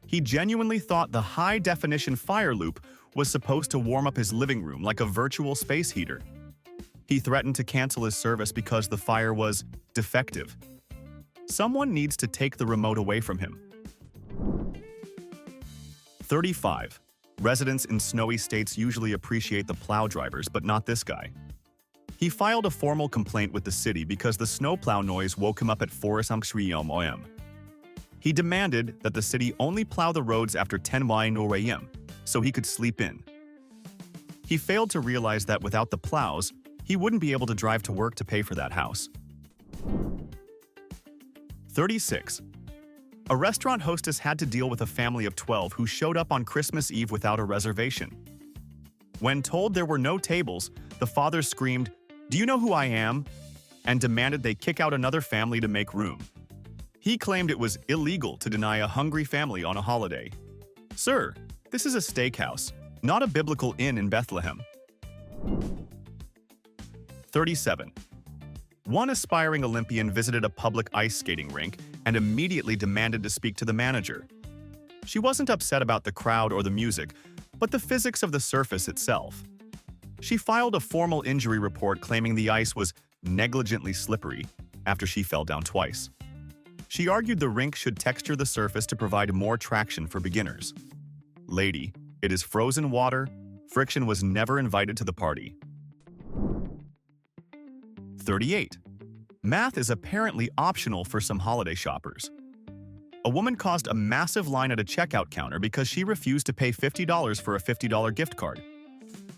He genuinely thought the high-definition fire loop was supposed to warm up his living room like a virtual space heater. He threatened to cancel his service because the fire was defective. Someone needs to take the remote away from him. 35. Residents in snowy states usually appreciate the plow drivers, but not this guy. He filed a formal complaint with the city because the snowplow noise woke him up at 4 am. He demanded that the city only plow the roads after 10 am so he could sleep in. He failed to realize that without the plows, he wouldn't be able to drive to work to pay for that house. 36. A restaurant hostess had to deal with a family of 12 who showed up on Christmas Eve without a reservation. When told there were no tables, the father screamed, "Do you know who I am?" and demanded they kick out another family to make room. He claimed it was illegal to deny a hungry family on a holiday. "Sir, This is a steakhouse, not a biblical inn in Bethlehem. 37. One aspiring Olympian visited a public ice skating rink and immediately demanded to speak to the manager. She wasn't upset about the crowd or the music, but the physics of the surface itself. She filed a formal injury report claiming the ice was negligently slippery after she fell down twice. She argued the rink should texture the surface to provide more traction for beginners. Lady, it is frozen water. Friction was never invited to the party. 38. Math is apparently optional for some holiday shoppers. A woman caused a massive line at a checkout counter because she refused to pay $50 for a $50 gift card.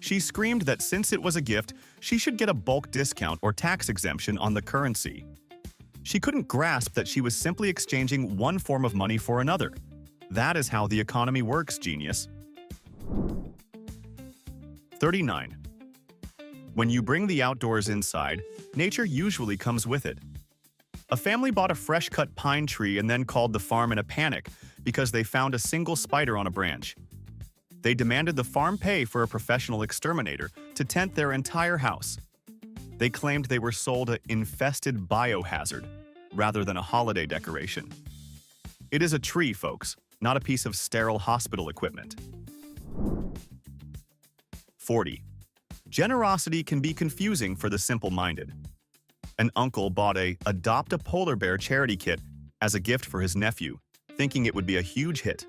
She screamed that since it was a gift, she should get a bulk discount or tax exemption on the currency. She couldn't grasp that she was simply exchanging one form of money for another. That is how the economy works, genius. 39. When you bring the outdoors inside, nature usually comes with it. A family bought a fresh-cut pine tree and then called the farm in a panic because they found a single spider on a branch. They demanded the farm pay for a professional exterminator to tent their entire house. They claimed they were sold an infested biohazard rather than a holiday decoration. It is a tree, folks, not a piece of sterile hospital equipment. 40. Generosity can be confusing for the simple-minded. An uncle bought a Adopt a Polar Bear charity kit as a gift for his nephew, thinking it would be a huge hit.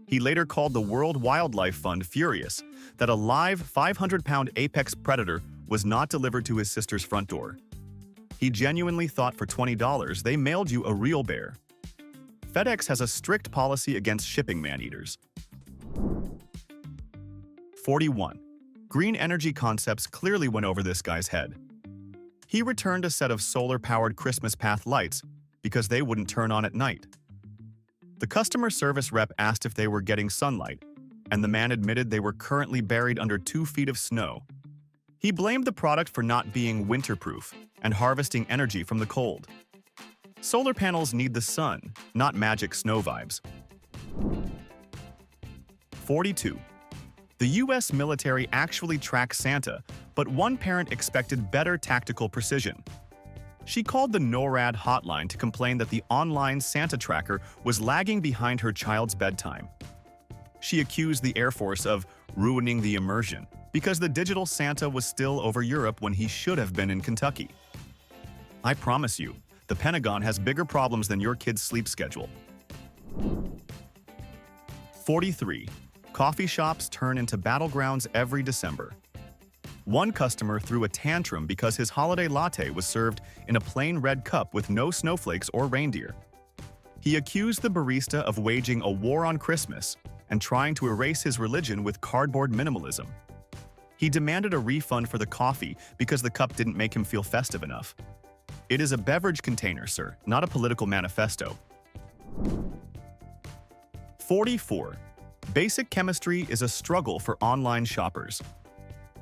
He later called the World Wildlife Fund furious that a live 500-pound apex predator was not delivered to his sister's front door. He genuinely thought for $20 they mailed you a real bear. FedEx has a strict policy against shipping man-eaters. 41. Green energy concepts clearly went over this guy's head. He returned a set of solar-powered Christmas path lights because they wouldn't turn on at night. The customer service rep asked if they were getting sunlight, and the man admitted they were currently buried under 2 feet of snow. He blamed the product for not being winterproof and harvesting energy from the cold. Solar panels need the sun, not magic snow vibes. 42. The US military actually tracks Santa, but one parent expected better tactical precision. She called the NORAD hotline to complain that the online Santa tracker was lagging behind her child's bedtime. She accused the Air Force of ruining the immersion because the digital Santa was still over Europe when he should have been in Kentucky. I promise you, the Pentagon has bigger problems than your kid's sleep schedule. 43. Coffee shops turn into battlegrounds every December. One customer threw a tantrum because his holiday latte was served in a plain red cup with no snowflakes or reindeer. He accused the barista of waging a war on Christmas and trying to erase his religion with cardboard minimalism. He demanded a refund for the coffee because the cup didn't make him feel festive enough. It is a beverage container, sir, not a political manifesto. 44. Basic chemistry is a struggle for online shoppers.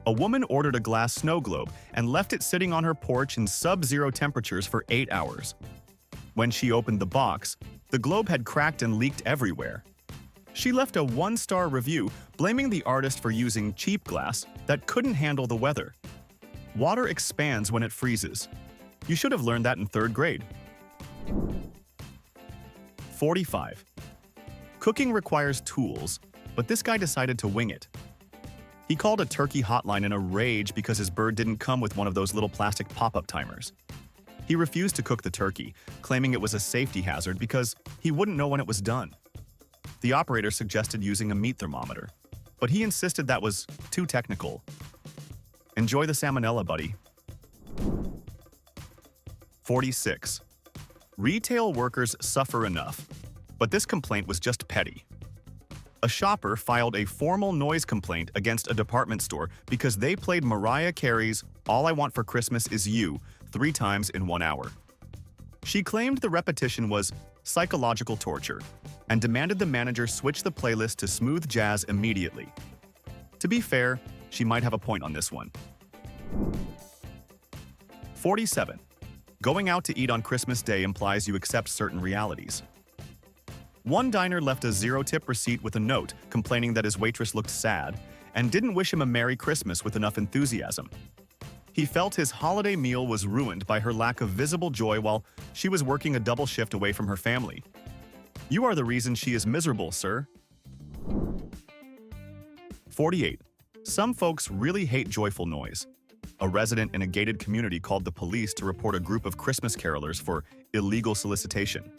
A woman ordered a glass snow globe and left it sitting on her porch in sub-zero temperatures for 8 hours. When she opened the box, the globe had cracked and leaked everywhere. She left a 1-star review blaming the artist for using cheap glass that couldn't handle the weather. Water expands when it freezes. You should have learned that in 3rd grade. 45. Cooking requires tools, but this guy decided to wing it. He called a turkey hotline in a rage because his bird didn't come with one of those little plastic pop-up timers. He refused to cook the turkey, claiming it was a safety hazard because he wouldn't know when it was done. The operator suggested using a meat thermometer, but he insisted that was too technical. Enjoy the salmonella, buddy. 46. Retail workers suffer enough, but this complaint was just petty. A shopper filed a formal noise complaint against a department store because they played Mariah Carey's All I Want for Christmas Is You 3 times in 1 hour. She claimed the repetition was psychological torture and demanded the manager switch the playlist to smooth jazz immediately. To be fair, she might have a point on this one. 47. Going out to eat on Christmas Day implies you accept certain realities. One diner left a zero-tip receipt with a note complaining that his waitress looked sad and didn't wish him a Merry Christmas with enough enthusiasm. He felt his holiday meal was ruined by her lack of visible joy while she was working a double shift away from her family. You are the reason she is miserable, sir. 48. Some folks really hate joyful noise. A resident in a gated community called the police to report a group of Christmas carolers for illegal solicitation.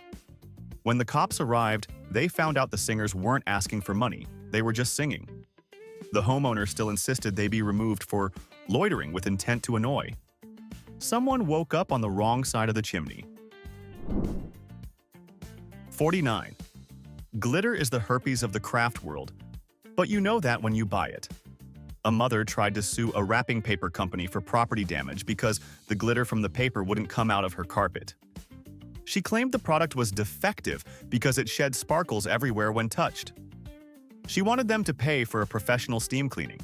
When the cops arrived, they found out the singers weren't asking for money, they were just singing. The homeowner still insisted they be removed for loitering with intent to annoy. Someone woke up on the wrong side of the chimney. 49. Glitter is the herpes of the craft world, but you know that when you buy it. A mother tried to sue a wrapping paper company for property damage because the glitter from the paper wouldn't come out of her carpet. She claimed the product was defective because it shed sparkles everywhere when touched. She wanted them to pay for a professional steam cleaning.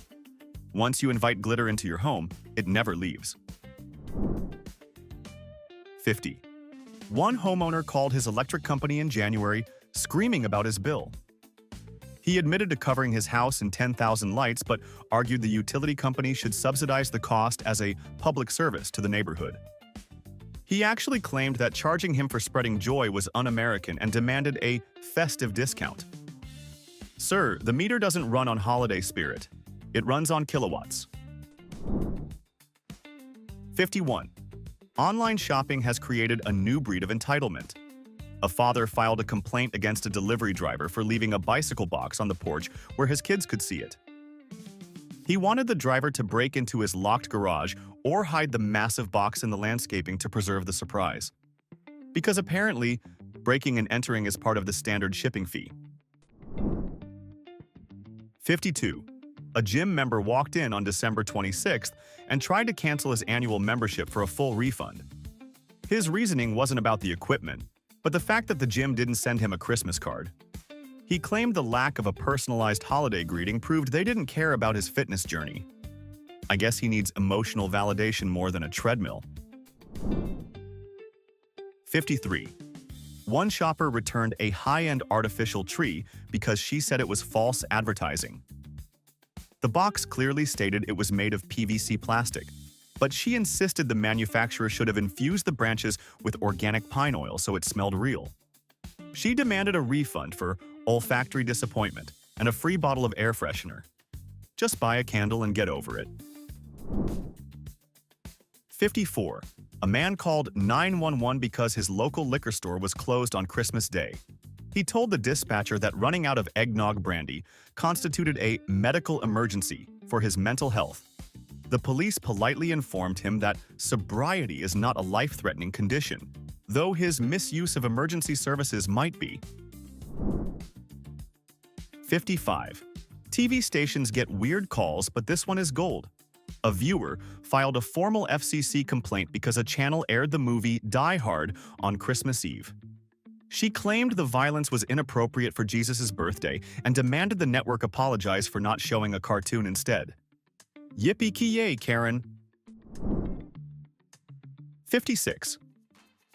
Once you invite glitter into your home, it never leaves. 50. One homeowner called his electric company in January, screaming about his bill. He admitted to covering his house in 10,000 lights, but argued the utility company should subsidize the cost as a public service to the neighborhood. He actually claimed that charging him for spreading joy was un-American and demanded a festive discount. Sir, the meter doesn't run on holiday spirit. It runs on kilowatts. 51. Online shopping has created a new breed of entitlement. A father filed a complaint against a delivery driver for leaving a bicycle box on the porch where his kids could see it. He wanted the driver to break into his locked garage or hide the massive box in the landscaping to preserve the surprise. Because apparently, breaking and entering is part of the standard shipping fee. 52. A gym member walked in on December 26th and tried to cancel his annual membership for a full refund. His reasoning wasn't about the equipment, but the fact that the gym didn't send him a Christmas card. He claimed the lack of a personalized holiday greeting proved they didn't care about his fitness journey. I guess he needs emotional validation more than a treadmill. 53. One shopper returned a high-end artificial tree because she said it was false advertising. The box clearly stated it was made of PVC plastic, but she insisted the manufacturer should have infused the branches with organic pine oil so it smelled real. She demanded a refund for olfactory disappointment and a free bottle of air freshener. Just buy a candle and get over it. 54. A man called 911 because his local liquor store was closed on Christmas Day. He told the dispatcher that running out of eggnog brandy constituted a medical emergency for his mental health. The police politely informed him that sobriety is not a life-threatening condition, though his misuse of emergency services might be. 55. TV stations get weird calls, but this one is gold. A viewer filed a formal FCC complaint because a channel aired the movie Die Hard on Christmas Eve. She claimed the violence was inappropriate for Jesus' birthday and demanded the network apologize for not showing a cartoon instead. Yippee-ki-yay, Karen. 56.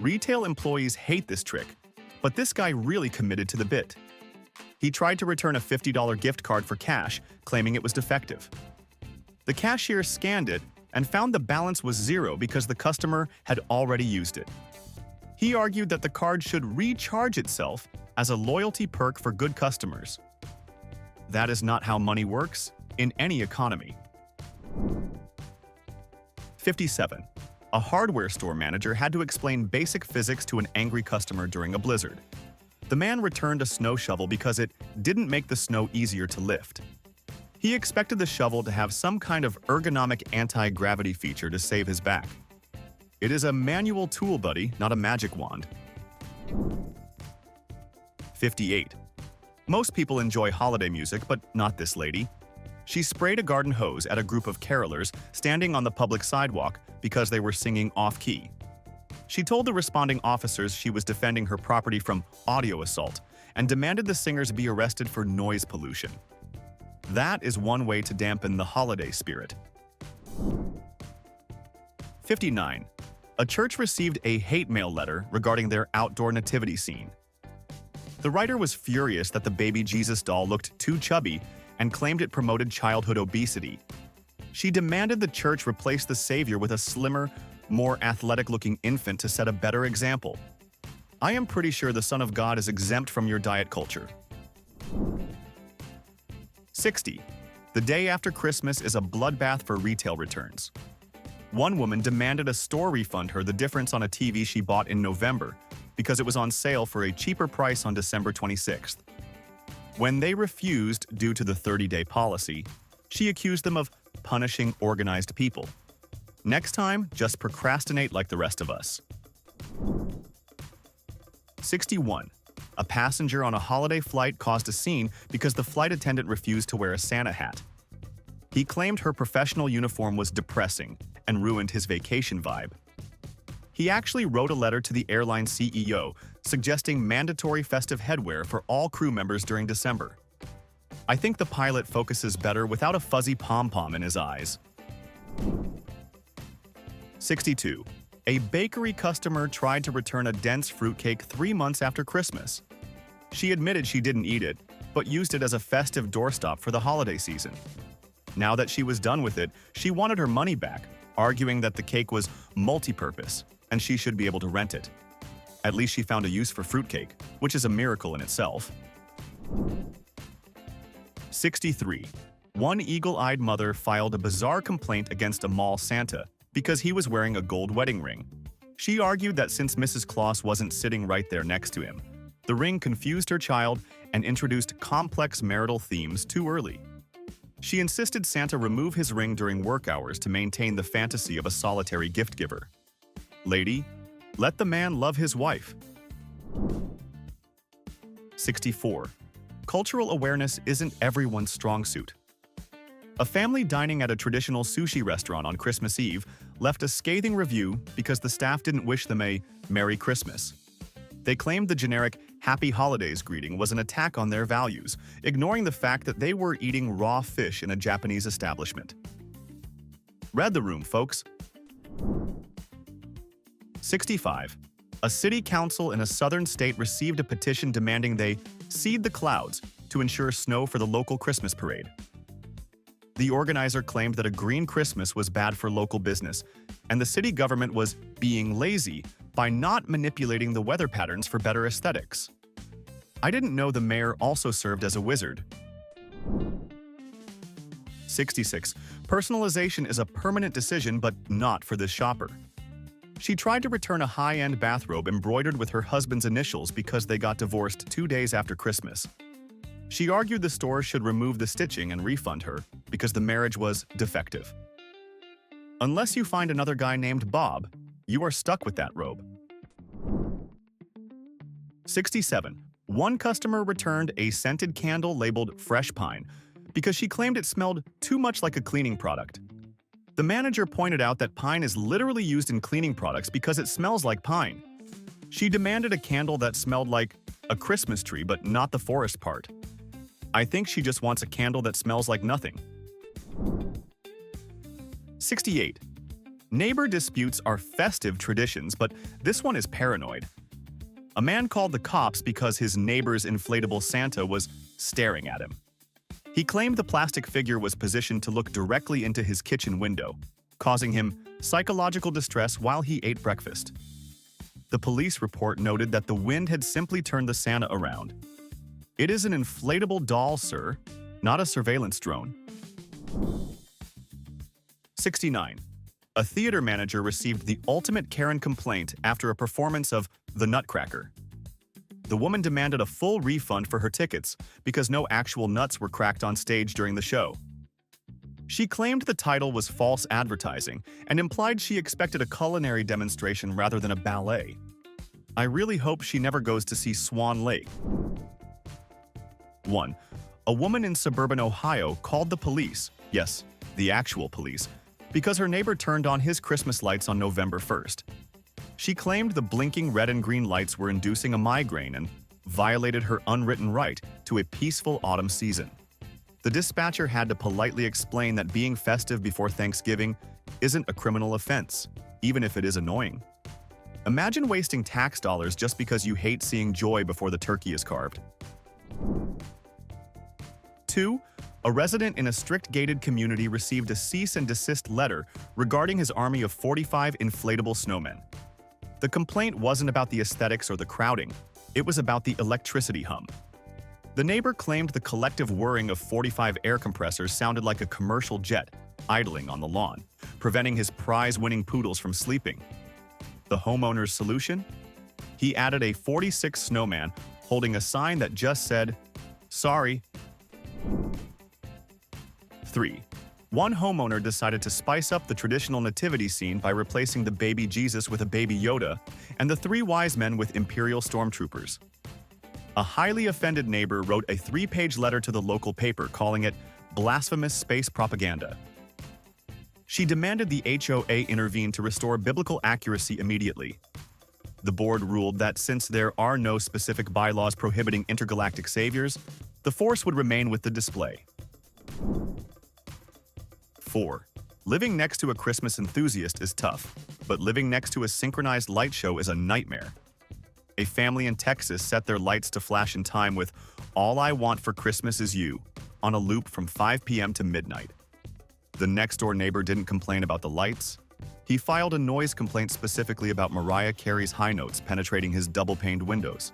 Retail employees hate this trick, but this guy really committed to the bit. He tried to return a $50 gift card for cash, claiming it was defective. The cashier scanned it and found the balance was zero because the customer had already used it. He argued that the card should recharge itself as a loyalty perk for good customers. That is not how money works in any economy. 57. A hardware store manager had to explain basic physics to an angry customer during a blizzard. The man returned a snow shovel because it didn't make the snow easier to lift. He expected the shovel to have some kind of ergonomic anti-gravity feature to save his back. It is a manual tool, buddy, not a magic wand. 58. Most people enjoy holiday music, but not this lady. She sprayed a garden hose at a group of carolers standing on the public sidewalk because they were singing off-key. She told the responding officers she was defending her property from audio assault and demanded the singers be arrested for noise pollution. That is one way to dampen the holiday spirit. 59. A church received a hate mail letter regarding their outdoor nativity scene. The writer was furious that the baby Jesus doll looked too chubby and claimed it promoted childhood obesity. She demanded the church replace the Savior with a slimmer, more athletic-looking infant to set a better example. I am pretty sure the Son of God is exempt from your diet culture. 60. The day after Christmas is a bloodbath for retail returns. One woman demanded a store refund her the difference on a TV she bought in November because it was on sale for a cheaper price on December 26th. When they refused due to the 30-day policy, she accused them of punishing organized people. Next time, just procrastinate like the rest of us. 61. A passenger on a holiday flight caused a scene because the flight attendant refused to wear a Santa hat. He claimed her professional uniform was depressing and ruined his vacation vibe. He actually wrote a letter to the airline CEO suggesting mandatory festive headwear for all crew members during December. I think the pilot focuses better without a fuzzy pom-pom in his eyes. 62. A bakery customer tried to return a dense fruitcake 3 months after Christmas. She admitted she didn't eat it, but used it as a festive doorstop for the holiday season. Now that she was done with it, she wanted her money back, arguing that the cake was multi-purpose and she should be able to rent it. At least she found a use for fruitcake, which is a miracle in itself. 63. One eagle-eyed mother filed a bizarre complaint against a mall Santa because he was wearing a gold wedding ring. She argued that since Mrs. Claus wasn't sitting right there next to him, the ring confused her child and introduced complex marital themes too early. She insisted Santa remove his ring during work hours to maintain the fantasy of a solitary gift giver. Lady, let the man love his wife. 64. Cultural awareness isn't everyone's strong suit. A family dining at a traditional sushi restaurant on Christmas Eve left a scathing review because the staff didn't wish them a Merry Christmas. They claimed the generic Happy Holidays greeting was an attack on their values, ignoring the fact that they were eating raw fish in a Japanese establishment. Read the room, folks. 65. A city council in a southern state received a petition demanding they seed the clouds to ensure snow for the local Christmas parade. The organizer claimed that a green Christmas was bad for local business, and the city government was being lazy by not manipulating the weather patterns for better aesthetics. I didn't know the mayor also served as a wizard. 66. Personalization is a permanent decision, but not for this shopper. She tried to return a high-end bathrobe embroidered with her husband's initials because they got divorced 2 days after Christmas. She argued the store should remove the stitching and refund her because the marriage was defective. Unless you find another guy named Bob, you are stuck with that robe. 67. One customer returned a scented candle labeled Fresh Pine because she claimed it smelled too much like a cleaning product. The manager pointed out that pine is literally used in cleaning products because it smells like pine. She demanded a candle that smelled like a Christmas tree but not the forest part. I think she just wants a candle that smells like nothing. 68. Neighbor disputes are festive traditions, but this one is paranoid. A man called the cops because his neighbor's inflatable Santa was staring at him. He claimed the plastic figure was positioned to look directly into his kitchen window, causing him psychological distress while he ate breakfast. The police report noted that the wind had simply turned the Santa around. It is an inflatable doll, sir, not a surveillance drone. 69. A theater manager received the ultimate Karen complaint after a performance of The Nutcracker. The woman demanded a full refund for her tickets because no actual nuts were cracked on stage during the show. She claimed the title was false advertising and implied she expected a culinary demonstration rather than a ballet. I really hope she never goes to see Swan Lake. 1. A woman in suburban Ohio called the police, yes, the actual police, because her neighbor turned on his Christmas lights on November 1st. She claimed the blinking red and green lights were inducing a migraine and violated her unwritten right to a peaceful autumn season. The dispatcher had to politely explain that being festive before Thanksgiving isn't a criminal offense, even if it is annoying. Imagine wasting tax dollars just because you hate seeing joy before the turkey is carved. 2. A resident in a strict gated community received a cease and desist letter regarding his army of 45 inflatable snowmen. The complaint wasn't about the aesthetics or the crowding, it was about the electricity hum. The neighbor claimed the collective whirring of 45 air compressors sounded like a commercial jet idling on the lawn, preventing his prize-winning poodles from sleeping. The homeowner's solution? He added a 46 snowman holding a sign that just said, "Sorry." 3. One homeowner decided to spice up the traditional nativity scene by replacing the baby Jesus with a baby Yoda and the three wise men with Imperial stormtroopers. A highly offended neighbor wrote a 3-page letter to the local paper calling it blasphemous space propaganda. She demanded the HOA intervene to restore biblical accuracy immediately. The board ruled that since there are no specific bylaws prohibiting intergalactic saviors, the force would remain with the display. 4. Living next to a Christmas enthusiast is tough, but living next to a synchronized light show is a nightmare. A family in Texas set their lights to flash in time with "All I Want for Christmas Is You" on a loop from 5 p.m. to midnight. The next-door neighbor didn't complain about the lights. He filed a noise complaint specifically about Mariah Carey's high notes penetrating his double-paned windows.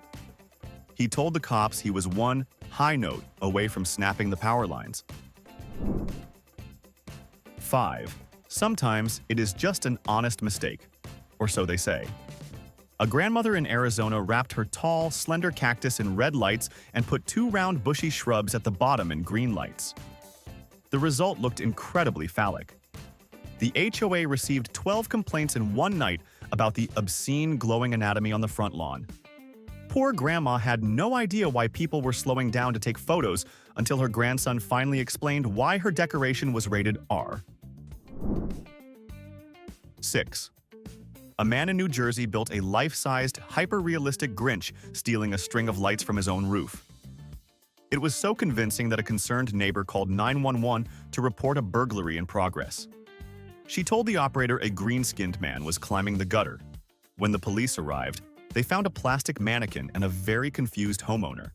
He told the cops he was one high note away from snapping the power lines. 5. Sometimes it is just an honest mistake, or so they say. A grandmother in Arizona wrapped her tall, slender cactus in red lights and put 2 round bushy shrubs at the bottom in green lights. The result looked incredibly phallic. The HOA received 12 complaints in one night about the obscene glowing anatomy on the front lawn. Poor grandma had no idea why people were slowing down to take photos until her grandson finally explained why her decoration was rated R. 6. A man in New Jersey built a life-sized, hyper-realistic Grinch stealing a string of lights from his own roof. It was so convincing that a concerned neighbor called 911 to report a burglary in progress. She told the operator a green-skinned man was climbing the gutter. When the police arrived, they found a plastic mannequin and a very confused homeowner.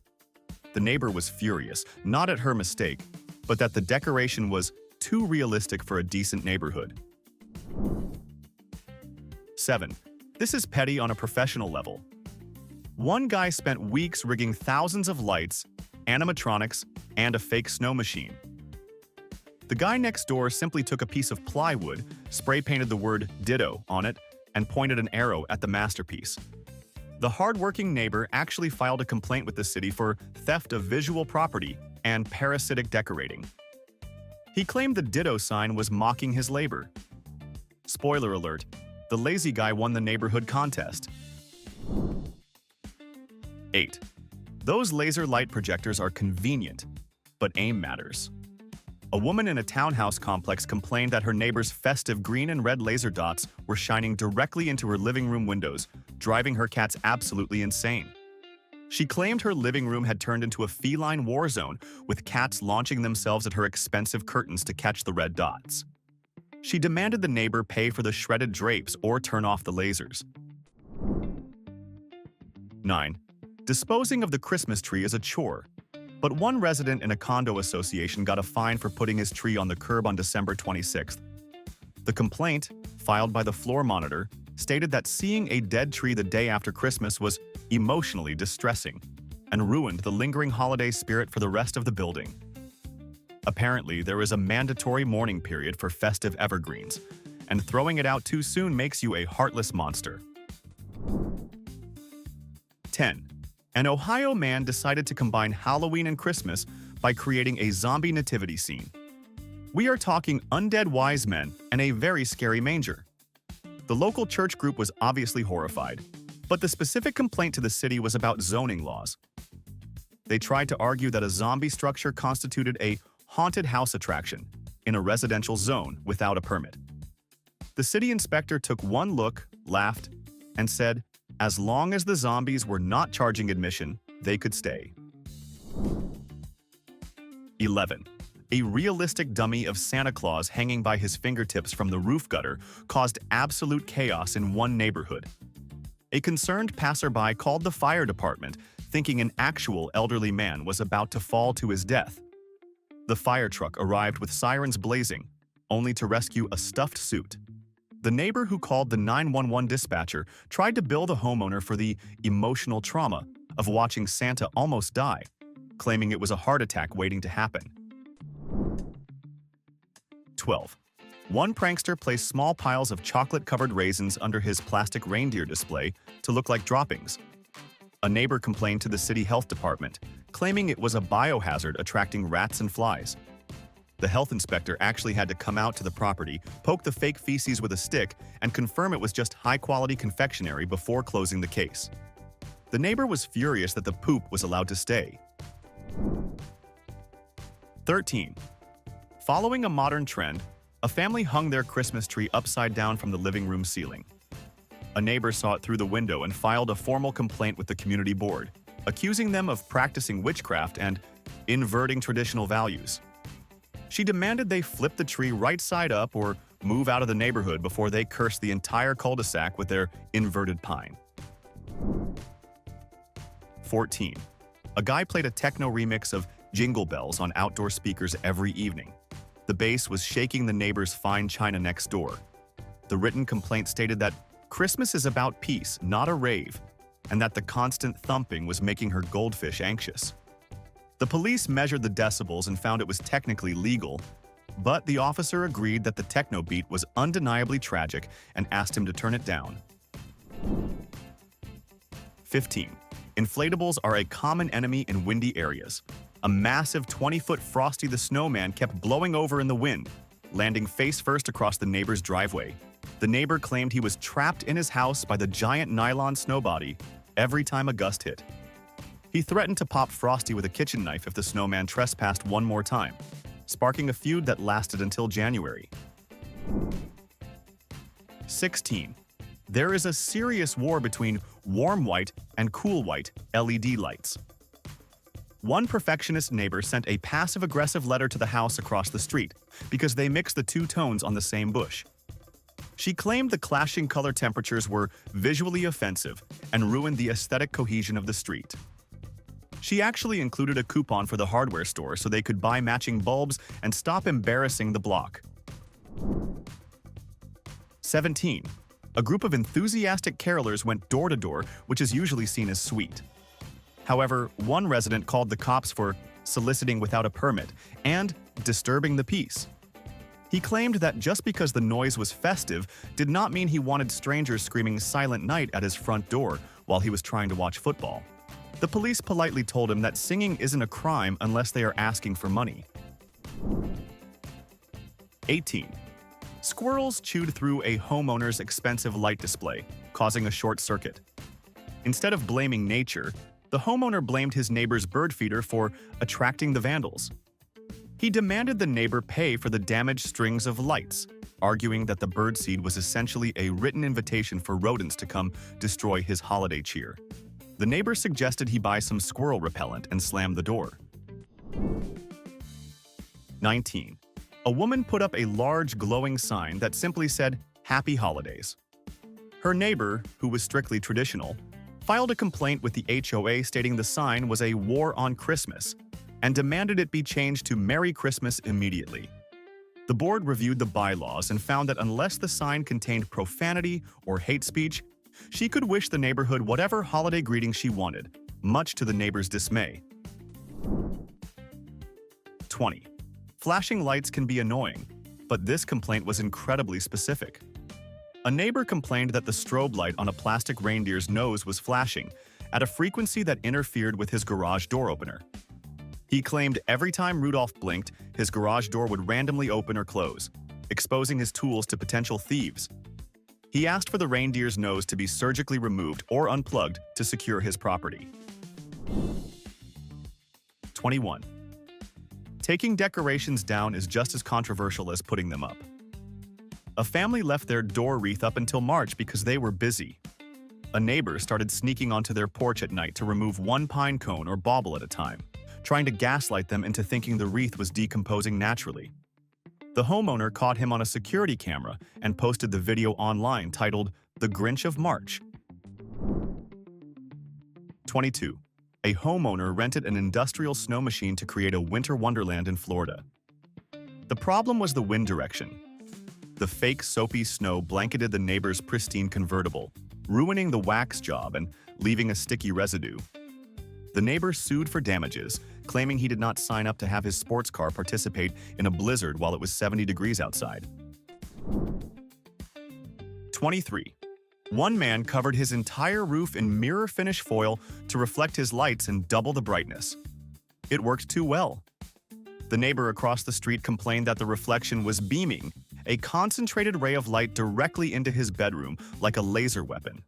The neighbor was furious, not at her mistake, but that the decoration was too realistic for a decent neighborhood. 7. This is petty on a professional level. One guy spent weeks rigging thousands of lights, animatronics, and a fake snow machine. The guy next door simply took a piece of plywood, spray-painted the word "ditto" on it, and pointed an arrow at the masterpiece. The hard-working neighbor actually filed a complaint with the city for theft of visual property and parasitic decorating. He claimed the ditto sign was mocking his labor. Spoiler alert, the lazy guy won the neighborhood contest. 8. Those laser light projectors are convenient, but aim matters. A woman in a townhouse complex complained that her neighbor's festive green and red laser dots were shining directly into her living room windows, driving her cats absolutely insane. She claimed her living room had turned into a feline war zone, with cats launching themselves at her expensive curtains to catch the red dots. She demanded the neighbor pay for the shredded drapes or turn off the lasers. 9. Disposing of the Christmas tree is a chore, but one resident in a condo association got a fine for putting his tree on the curb on December 26th. The complaint, filed by the floor monitor, stated that seeing a dead tree the day after Christmas was emotionally distressing and ruined the lingering holiday spirit for the rest of the building. Apparently, there is a mandatory mourning period for festive evergreens, and throwing it out too soon makes you a heartless monster. 10. An Ohio man decided to combine Halloween and Christmas by creating a zombie nativity scene. We are talking undead wise men and a very scary manger. The local church group was obviously horrified, but the specific complaint to the city was about zoning laws. They tried to argue that a zombie structure constituted a haunted house attraction in a residential zone without a permit. The city inspector took one look, laughed, and said, as long as the zombies were not charging admission, they could stay. 11. A realistic dummy of Santa Claus hanging by his fingertips from the roof gutter caused absolute chaos in one neighborhood. A concerned passerby called the fire department, thinking an actual elderly man was about to fall to his death. The fire truck arrived with sirens blazing, only to rescue a stuffed suit. The neighbor who called the 911 dispatcher tried to bill the homeowner for the emotional trauma of watching Santa almost die, claiming it was a heart attack waiting to happen. 12. One prankster placed small piles of chocolate-covered raisins under his plastic reindeer display to look like droppings. A neighbor complained to the city health department, claiming it was a biohazard attracting rats and flies. The health inspector actually had to come out to the property, poke the fake feces with a stick, and confirm it was just high-quality confectionery before closing the case. The neighbor was furious that the poop was allowed to stay. 13. Following a modern trend, a family hung their Christmas tree upside down from the living room ceiling. A neighbor saw it through the window and filed a formal complaint with the community board, accusing them of practicing witchcraft and inverting traditional values. She demanded they flip the tree right side up or move out of the neighborhood before they cursed the entire cul-de-sac with their inverted pine. 14. A guy played a techno remix of Jingle Bells on outdoor speakers every evening. The bass was shaking the neighbor's fine china next door. The written complaint stated that Christmas is about peace, not a rave, and that the constant thumping was making her goldfish anxious. The police measured the decibels and found it was technically legal, but the officer agreed that the techno beat was undeniably tragic and asked him to turn it down. 15. Inflatables are a common enemy in windy areas. A massive 20-foot Frosty the Snowman kept blowing over in the wind, landing face-first across the neighbor's driveway. The neighbor claimed he was trapped in his house by the giant nylon snowbody every time a gust hit. He threatened to pop Frosty with a kitchen knife if the snowman trespassed one more time, sparking a feud that lasted until January. 16. There is a serious war between warm white and cool white LED lights. One perfectionist neighbor sent a passive-aggressive letter to the house across the street because they mixed the two tones on the same bush. She claimed the clashing color temperatures were visually offensive and ruined the aesthetic cohesion of the street. She actually included a coupon for the hardware store so they could buy matching bulbs and stop embarrassing the block. 17. A group of enthusiastic carolers went door to door, which is usually seen as sweet. However, one resident called the cops for soliciting without a permit and disturbing the peace. He claimed that just because the noise was festive did not mean he wanted strangers screaming Silent Night at his front door while he was trying to watch football. The police politely told him that singing isn't a crime unless they are asking for money. 18. Squirrels chewed through a homeowner's expensive light display, causing a short circuit. Instead of blaming nature, the homeowner blamed his neighbor's bird feeder for attracting the vandals. He demanded the neighbor pay for the damaged strings of lights, arguing that the birdseed was essentially a written invitation for rodents to come destroy his holiday cheer. The neighbor suggested he buy some squirrel repellent and slammed the door. 19. A woman put up a large glowing sign that simply said, "Happy Holidays." Her neighbor, who was strictly traditional, filed a complaint with the HOA stating the sign was a war on Christmas and demanded it be changed to Merry Christmas immediately. The board reviewed the bylaws and found that unless the sign contained profanity or hate speech, she could wish the neighborhood whatever holiday greeting she wanted, much to the neighbor's dismay. 20. Flashing lights can be annoying, but this complaint was incredibly specific. A neighbor complained that the strobe light on a plastic reindeer's nose was flashing at a frequency that interfered with his garage door opener. He claimed every time Rudolph blinked, his garage door would randomly open or close, exposing his tools to potential thieves. He asked for the reindeer's nose to be surgically removed or unplugged to secure his property. 21. Taking decorations down is just as controversial as putting them up. A family left their door wreath up until March because they were busy. A neighbor started sneaking onto their porch at night to remove one pine cone or bauble at a time, trying to gaslight them into thinking the wreath was decomposing naturally. The homeowner caught him on a security camera and posted the video online titled "The Grinch of March." 22. A homeowner rented an industrial snow machine to create a winter wonderland in Florida. The problem was the wind direction. The fake soapy snow blanketed the neighbor's pristine convertible, ruining the wax job and leaving a sticky residue. The neighbor sued for damages, claiming he did not sign up to have his sports car participate in a blizzard while it was 70 degrees outside. 23. One man covered his entire roof in mirror-finish foil to reflect his lights and double the brightness. It worked too well. The neighbor across the street complained that the reflection was beaming a concentrated ray of light directly into his bedroom like a laser weapon.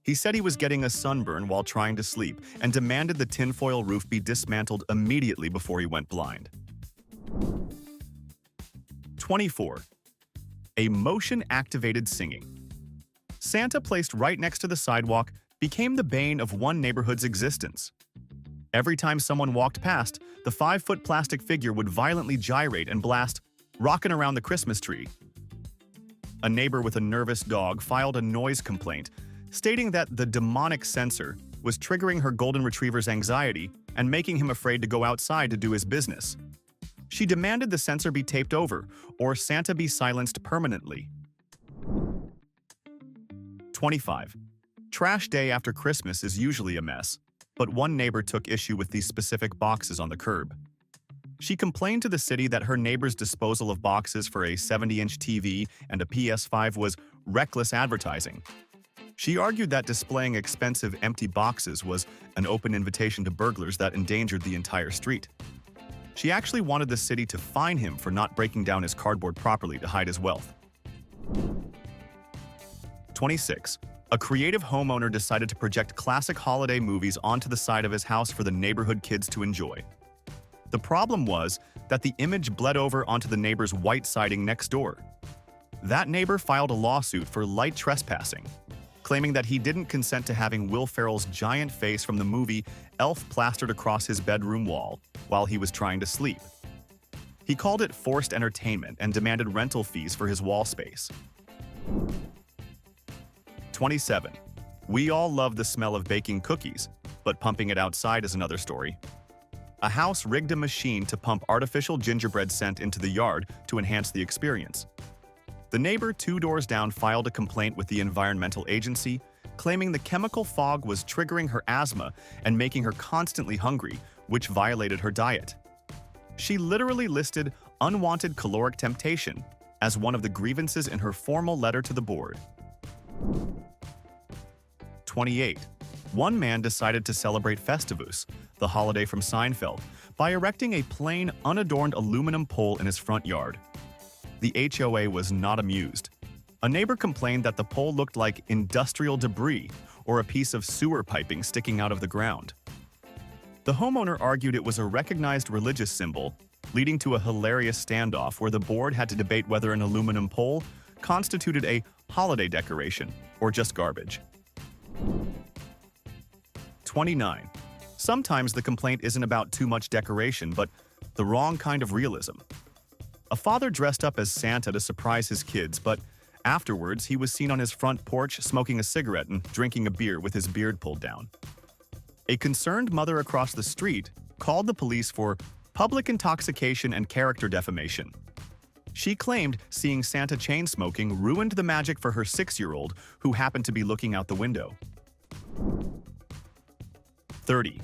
He said he was getting a sunburn while trying to sleep and demanded the tinfoil roof be dismantled immediately before he went blind. 24. A motion-activated singing. Santa placed right next to the sidewalk became the bane of one neighborhood's existence. Every time someone walked past, the 5-foot plastic figure would violently gyrate and blast, "Rockin' Around the Christmas Tree." A neighbor with a nervous dog filed a noise complaint, stating that the demonic sensor was triggering her golden retriever's anxiety and making him afraid to go outside to do his business. She demanded the sensor be taped over or Santa be silenced permanently. 25. Trash day after Christmas is usually a mess, but one neighbor took issue with these specific boxes on the curb. She complained to the city that her neighbor's disposal of boxes for a 70-inch TV and a PS5 was reckless advertising. She argued that displaying expensive empty boxes was an open invitation to burglars that endangered the entire street. She actually wanted the city to fine him for not breaking down his cardboard properly to hide his wealth. 26. A creative homeowner decided to project classic holiday movies onto the side of his house for the neighborhood kids to enjoy. The problem was that the image bled over onto the neighbor's white siding next door. That neighbor filed a lawsuit for light trespassing, claiming that he didn't consent to having Will Ferrell's giant face from the movie Elf plastered across his bedroom wall while he was trying to sleep. He called it forced entertainment and demanded rental fees for his wall space. 27. We all love the smell of baking cookies, but pumping it outside is another story. A house rigged a machine to pump artificial gingerbread scent into the yard to enhance the experience. The neighbor 2 doors down filed a complaint with the environmental agency, claiming the chemical fog was triggering her asthma and making her constantly hungry, which violated her diet. She literally listed unwanted caloric temptation as one of the grievances in her formal letter to the board. 28. One man decided to celebrate Festivus, the holiday from Seinfeld, by erecting a plain, unadorned aluminum pole in his front yard. The HOA was not amused. A neighbor complained that the pole looked like industrial debris or a piece of sewer piping sticking out of the ground. The homeowner argued it was a recognized religious symbol, leading to a hilarious standoff where the board had to debate whether an aluminum pole constituted a holiday decoration or just garbage. 29. Sometimes the complaint isn't about too much decoration, but the wrong kind of realism. A father dressed up as Santa to surprise his kids, but afterwards he was seen on his front porch smoking a cigarette and drinking a beer with his beard pulled down. A concerned mother across the street called the police for public intoxication and character defamation. She claimed seeing Santa chain smoking ruined the magic for her 6-year-old who happened to be looking out the window. 30.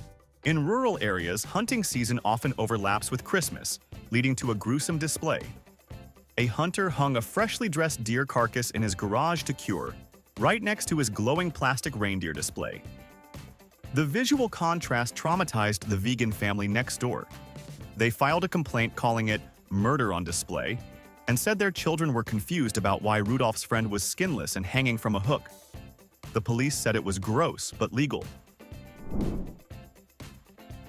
In rural areas, hunting season often overlaps with Christmas, leading to a gruesome display. A hunter hung a freshly dressed deer carcass in his garage to cure, right next to his glowing plastic reindeer display. The visual contrast traumatized the vegan family next door. They filed a complaint calling it murder on display and said their children were confused about why Rudolph's friend was skinless and hanging from a hook. The police said it was gross but legal.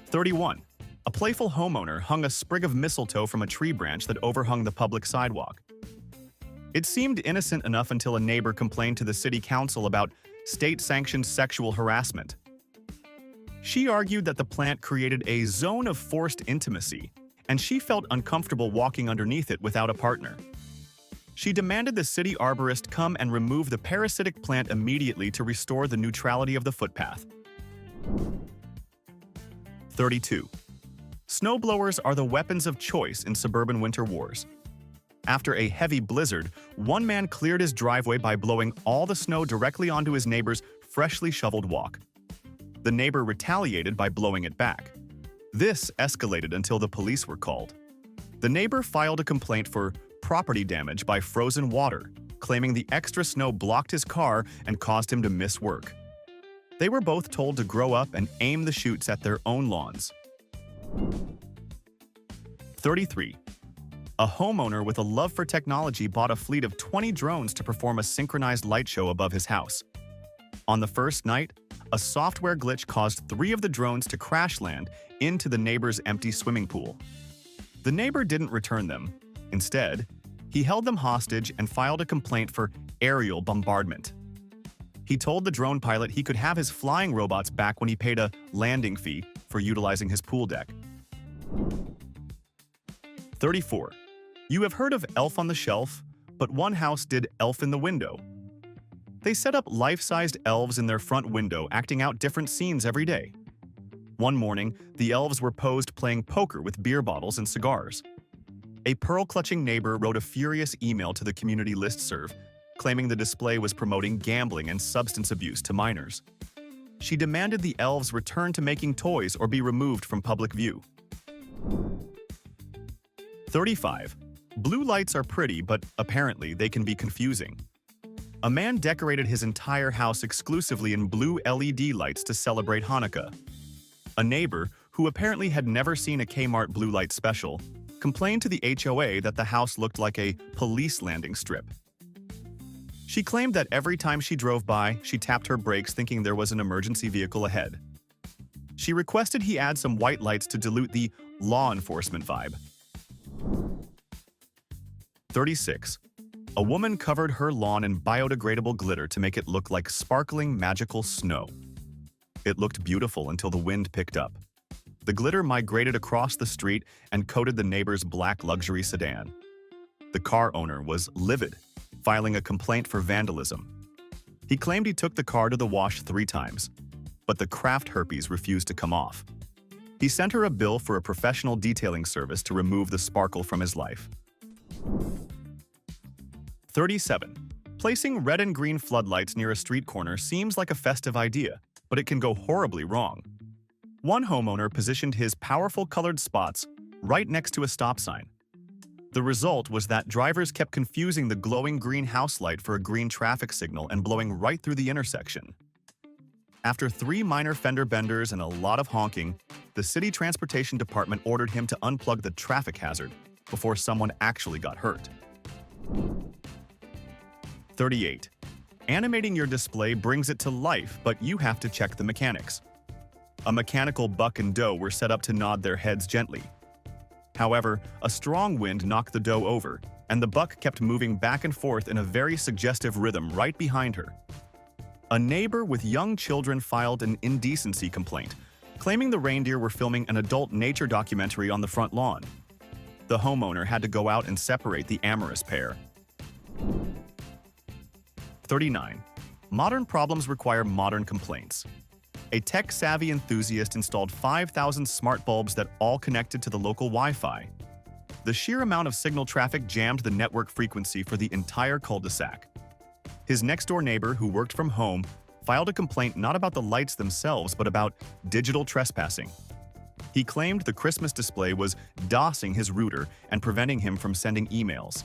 31. A playful homeowner hung a sprig of mistletoe from a tree branch that overhung the public sidewalk. It seemed innocent enough until a neighbor complained to the city council about state-sanctioned sexual harassment. She argued that the plant created a zone of forced intimacy, and she felt uncomfortable walking underneath it without a partner. She demanded the city arborist come and remove the parasitic plant immediately to restore the neutrality of the footpath. 32. Snowblowers are the weapons of choice in suburban winter wars. After a heavy blizzard, one man cleared his driveway by blowing all the snow directly onto his neighbor's freshly shoveled walk. The neighbor retaliated by blowing it back. This escalated until the police were called. The neighbor filed a complaint for property damage by frozen water, claiming the extra snow blocked his car and caused him to miss work. They were both told to grow up and aim the chutes at their own lawns. 33. A homeowner with a love for technology bought a fleet of 20 drones to perform a synchronized light show above his house. On the first night, a software glitch caused 3 of the drones to crash land into the neighbor's empty swimming pool. The neighbor didn't return them. Instead, he held them hostage and filed a complaint for aerial bombardment. He told the drone pilot he could have his flying robots back when he paid a landing fee for utilizing his pool deck. 34. You have heard of Elf on the Shelf, but one house did Elf in the Window. They set up life-sized elves in their front window, acting out different scenes every day. One morning, the elves were posed playing poker with beer bottles and cigars. A pearl-clutching neighbor wrote a furious email to the community listserv, claiming the display was promoting gambling and substance abuse to minors. She demanded the elves return to making toys or be removed from public view. 35. Blue lights are pretty, but apparently they can be confusing. A man decorated his entire house exclusively in blue LED lights to celebrate Hanukkah. A neighbor, who apparently had never seen a Kmart blue light special, complained to the HOA that the house looked like a police landing strip. She claimed that every time she drove by, she tapped her brakes thinking there was an emergency vehicle ahead. She requested he add some white lights to dilute the law enforcement vibe. 36. A woman covered her lawn in biodegradable glitter to make it look like sparkling magical snow. It looked beautiful until the wind picked up. The glitter migrated across the street and coated the neighbor's black luxury sedan. The car owner was livid, filing a complaint for vandalism. He claimed he took the car to the wash 3 times, but the craft herpes refused to come off. He sent her a bill for a professional detailing service to remove the sparkle from his life. 37. Placing red and green floodlights near a street corner seems like a festive idea, but it can go horribly wrong. One homeowner positioned his powerful colored spots right next to a stop sign. The result was that drivers kept confusing the glowing green house light for a green traffic signal and blowing right through the intersection. After 3 minor fender benders and a lot of honking, the city transportation department ordered him to unplug the traffic hazard before someone actually got hurt. 38. Animating your display brings it to life, but you have to check the mechanics. A mechanical buck and doe were set up to nod their heads gently. However, a strong wind knocked the doe over, and the buck kept moving back and forth in a very suggestive rhythm right behind her. A neighbor with young children filed an indecency complaint, claiming the reindeer were filming an adult nature documentary on the front lawn. The homeowner had to go out and separate the amorous pair. 39. Modern problems require modern complaints. A tech-savvy enthusiast installed 5,000 smart bulbs that all connected to the local Wi-Fi. The sheer amount of signal traffic jammed the network frequency for the entire cul-de-sac. His next-door neighbor, who worked from home, filed a complaint not about the lights themselves but about digital trespassing. He claimed the Christmas display was DOSing his router and preventing him from sending emails.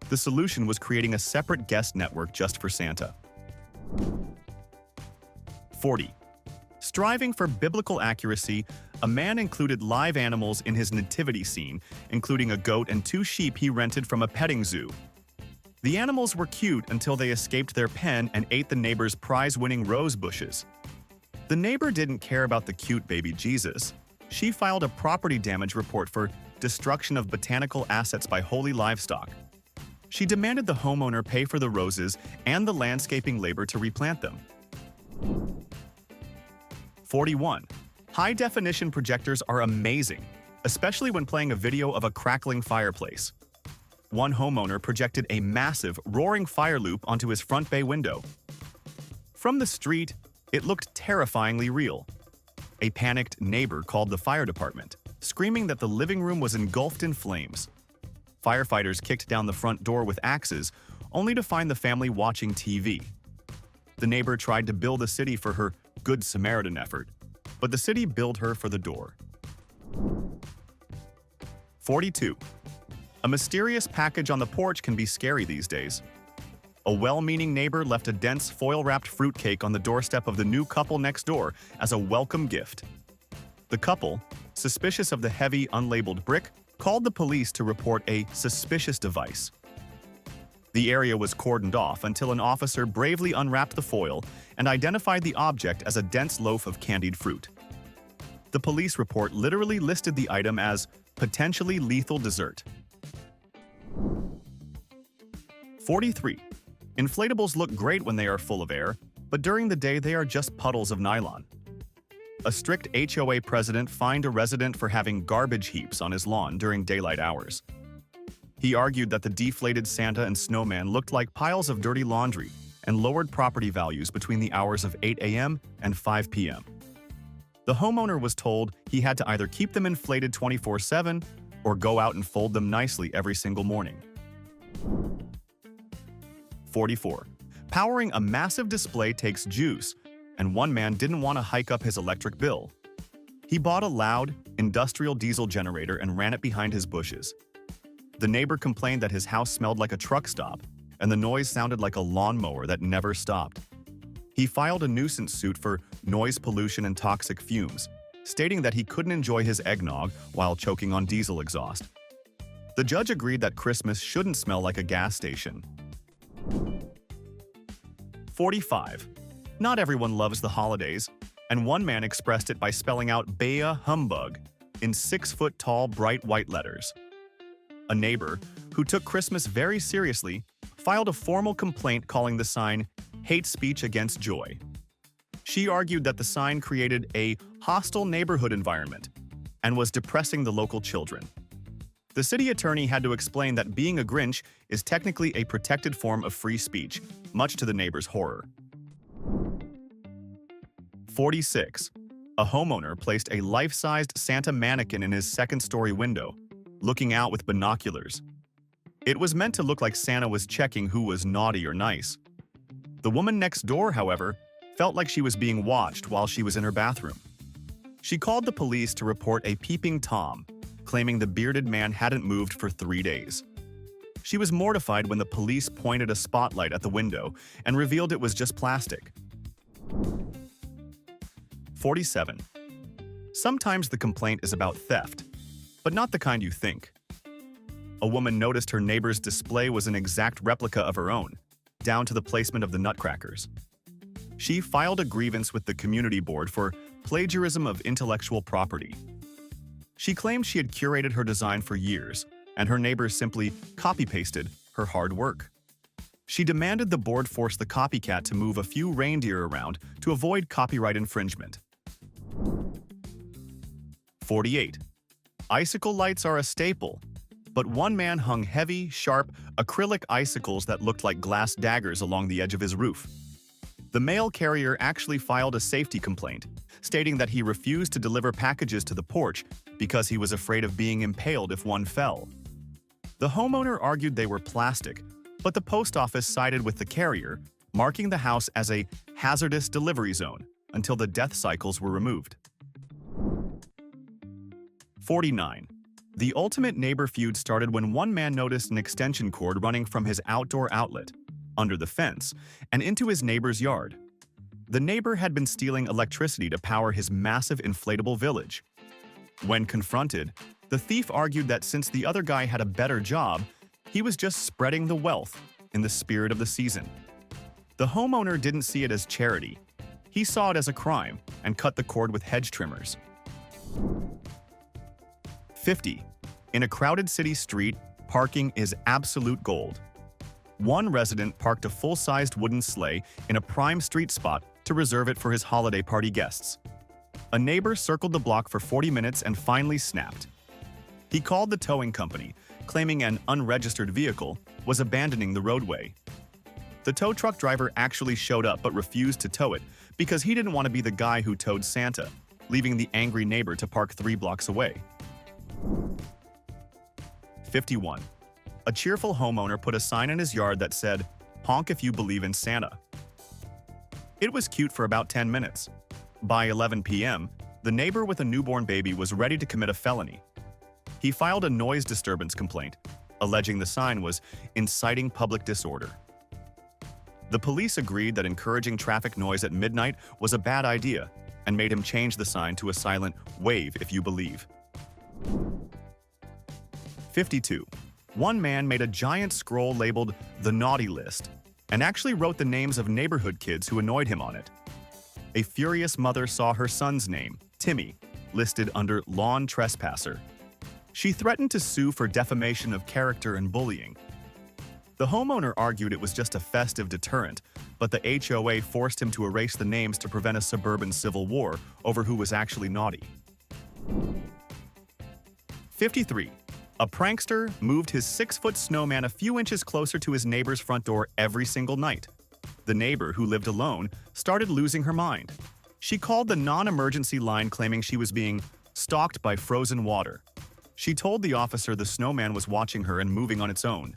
The solution was creating a separate guest network just for Santa. 40. Striving for biblical accuracy, a man included live animals in his nativity scene, including a goat and 2 sheep he rented from a petting zoo. The animals were cute until they escaped their pen and ate the neighbor's prize-winning rose bushes. The neighbor didn't care about the cute baby Jesus. She filed a property damage report for destruction of botanical assets by holy livestock. She demanded the homeowner pay for the roses and the landscaping labor to replant them. 41. High-definition projectors are amazing, especially when playing a video of a crackling fireplace. One homeowner projected a massive, roaring fire loop onto his front bay window. From the street, It looked terrifyingly real. A panicked neighbor called the fire department, screaming that the living room was engulfed in flames. Firefighters kicked down the front door with axes, only to find the family watching TV. The neighbor tried to bill the city for her Good Samaritan effort, but the city billed her for the door. 42. A mysterious package on the porch can be scary these days. A well-meaning neighbor left a dense foil-wrapped fruitcake on the doorstep of the new couple next door as a welcome gift. The couple, suspicious of the heavy, unlabeled brick, called the police to report a suspicious device. The area was cordoned off until an officer bravely unwrapped the foil and identified the object as a dense loaf of candied fruit. The police report literally listed the item as potentially lethal dessert. 43. Inflatables look great when they are full of air, but during the day they are just puddles of nylon. A strict HOA president fined a resident for having garbage heaps on his lawn during daylight hours. He argued that the deflated Santa and snowman looked like piles of dirty laundry and lowered property values between the hours of 8 a.m. and 5 p.m. The homeowner was told he had to either keep them inflated 24/7 or go out and fold them nicely every single morning. 44. Powering a massive display takes juice, and one man didn't want to hike up his electric bill. He bought a loud, industrial diesel generator and ran it behind his bushes. The neighbor complained that his house smelled like a truck stop, and the noise sounded like a lawnmower that never stopped. He filed a nuisance suit for noise pollution and toxic fumes, stating that he couldn't enjoy his eggnog while choking on diesel exhaust. The judge agreed that Christmas shouldn't smell like a gas station. 45. Not everyone loves the holidays, and one man expressed it by spelling out Bea Humbug in 6-foot-tall bright white letters. A neighbor, who took Christmas very seriously, filed a formal complaint calling the sign hate speech against joy. She argued that the sign created a hostile neighborhood environment and was depressing the local children. The city attorney had to explain that being a Grinch is technically a protected form of free speech, much to the neighbor's horror. 46. A homeowner placed a life-sized Santa mannequin in his second-story window, looking out with binoculars. It was meant to look like Santa was checking who was naughty or nice. The woman next door, however, felt like she was being watched while she was in her bathroom. She called the police to report a peeping Tom, claiming the bearded man hadn't moved for 3 days. She was mortified when the police pointed a spotlight at the window and revealed it was just plastic. 47. Sometimes the complaint is about theft, but not the kind you think. A woman noticed her neighbor's display was an exact replica of her own, down to the placement of the nutcrackers. She filed a grievance with the community board for plagiarism of intellectual property. She claimed she had curated her design for years, and her neighbors simply copy-pasted her hard work. She demanded the board force the copycat to move a few reindeer around to avoid copyright infringement. 48. Icicle lights are a staple, but one man hung heavy, sharp, acrylic icicles that looked like glass daggers along the edge of his roof. The mail carrier actually filed a safety complaint, stating that he refused to deliver packages to the porch because he was afraid of being impaled if one fell. The homeowner argued they were plastic, but the post office sided with the carrier, marking the house as a hazardous delivery zone until the death cycles were removed. 49. The ultimate neighbor feud started when one man noticed an extension cord running from his outdoor outlet, under the fence, and into his neighbor's yard. The neighbor had been stealing electricity to power his massive inflatable village. When confronted, the thief argued that since the other guy had a better job, he was just spreading the wealth in the spirit of the season. The homeowner didn't see it as charity. He saw it as a crime and cut the cord with hedge trimmers. 50. In a crowded city street, parking is absolute gold. One resident parked a full-sized wooden sleigh in a prime street spot to reserve it for his holiday party guests. A neighbor circled the block for 40 minutes and finally snapped. He called the towing company, claiming an unregistered vehicle was abandoning the roadway. The tow truck driver actually showed up but refused to tow it because he didn't want to be the guy who towed Santa, leaving the angry neighbor to park 3 blocks away. 51. A cheerful homeowner put a sign in his yard that said, "Honk if you believe in Santa." It was cute for about 10 minutes. By 11 p.m., the neighbor with a newborn baby was ready to commit a felony. He filed a noise disturbance complaint, alleging the sign was inciting public disorder. The police agreed that encouraging traffic noise at midnight was a bad idea and made him change the sign to a silent "Wave if you believe." 52. One man made a giant scroll labeled "The Naughty List" and actually wrote the names of neighborhood kids who annoyed him on it. A furious mother saw her son's name, Timmy, listed under lawn trespasser. She threatened to sue for defamation of character and bullying. The homeowner argued it was just a festive deterrent, but the HOA forced him to erase the names to prevent a suburban civil war over who was actually naughty. 53. A prankster moved his 6-foot snowman a few inches closer to his neighbor's front door every single night. The neighbor, who lived alone, started losing her mind. She called the non-emergency line claiming she was being stalked by frozen water. She told the officer the snowman was watching her and moving on its own.